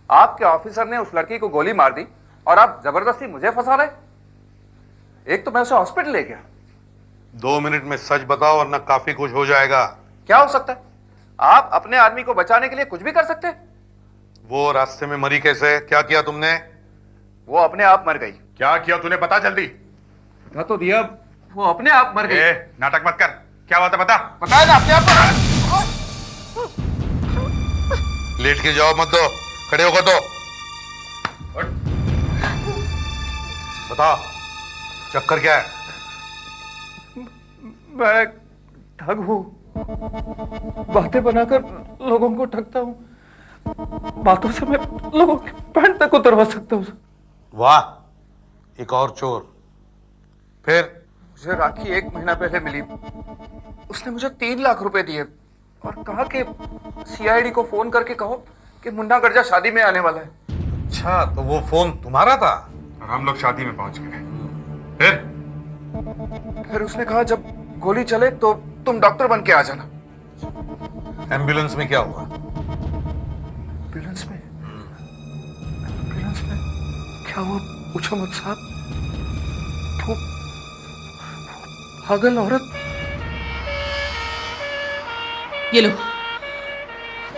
आपके ऑफिसर ने उस लड़की को गोली मार दी और आप जबरदस्ती मुझे फंसा रहे। एक तो मैं उसे हॉस्पिटल ले गया। 2 मिनट में सच बताओ वरना काफी कुछ हो जाएगा। क्या हो सकता है? आप अपने आदमी को बचाने के लिए कुछ भी कर सकते हैं। वो रास्ते में मरी कैसे? क्या किया तुमने? वो अपने आप मर गई। क्या किया तूने? बता जल्दी। बता तो दिया, वो अपने आप मर गई। नाटक मत कर, क्या बात है बता। बताया ना, अपने आप मर। लेट के जाओ मत दो, खड़े होकर दो। बता, चक्कर क्या है? मैं ठग हूं, बातें बनाकर लोगों को ठगता हूं। बातों से मैं लोगों की पैंट तक उतरवा सकता हूं। वाह, एक और चोर। फिर? मुझे राखी 1 महीना पहले मिली। उसने मुझे 3 लाख रुपए दिए और कहा कि सीआईडी को फोन करके कहो कि मुन्ना गर्जा शादी में आने वाला है। अच्छा, तो वो फोन तुम्हारा था? और हम लोग शादी में पहुंच गए। फिर उसने कहा जब गोली चले तो तुम डॉक्टर बन के आ जाना। एम्बुलेंस में क्या हुआ? एम्बुलेंस में क्या हुआ पूछो मत साहब। वो पागल औरत। ये लो,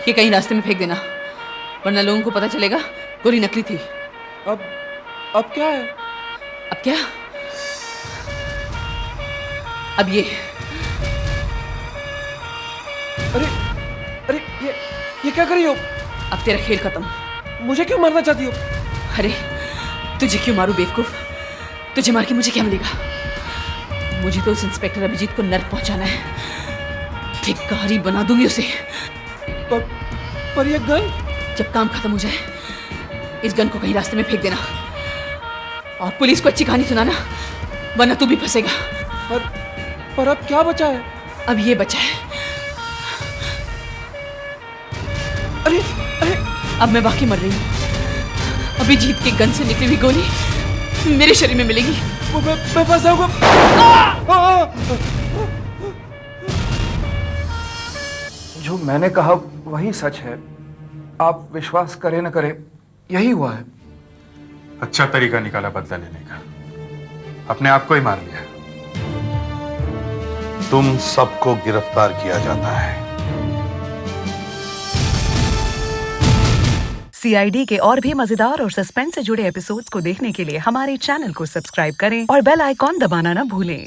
ये कहीं रास्ते में फेंक देना, वरना लोगों को पता चलेगा गोली नकली थी। अब क्या है? अब क्या? अब ये। अरे ये क्या कर रही हो? अब तेरा खेल खत्म। मुझे क्यों मारना चाहती हो? अरे तुझे क्यों मारूं बेवकूफ? तुझे मार के मुझे क्या मिलेगा? मुझे तो उस इंस्पेक्टर अभिजीत को नर्क पहुंचाना है। भिखारी बना दूंगी उसे। पर ये गन? जब काम खत्म हो जाए इस गन को कहीं रास्ते में फेंक देना और पुलिस को अच्छी कहानी सुनाना, वरना तू भी फंसेगा। पर अब क्या बचा है? अब ये बचा है। अरे अब मैं वाकई मर रही हूँ। अभिजीत के गन से निकली हुई गोली मेरे शरीर में मिलेगी। मैं फंस जाऊंगा। जो मैंने कहा वही सच है। आप विश्वास करें न करें, यही हुआ है। अच्छा तरीका निकाला बदला लेने का, अपने आप को ही मार लिया। तुम सबको गिरफ्तार किया जाता है। सीआईडी के और भी मजेदार और सस्पेंस से जुड़े एपिसोड्स को देखने के लिए हमारे चैनल को सब्सक्राइब करें और बेल आइकॉन दबाना ना भूलें।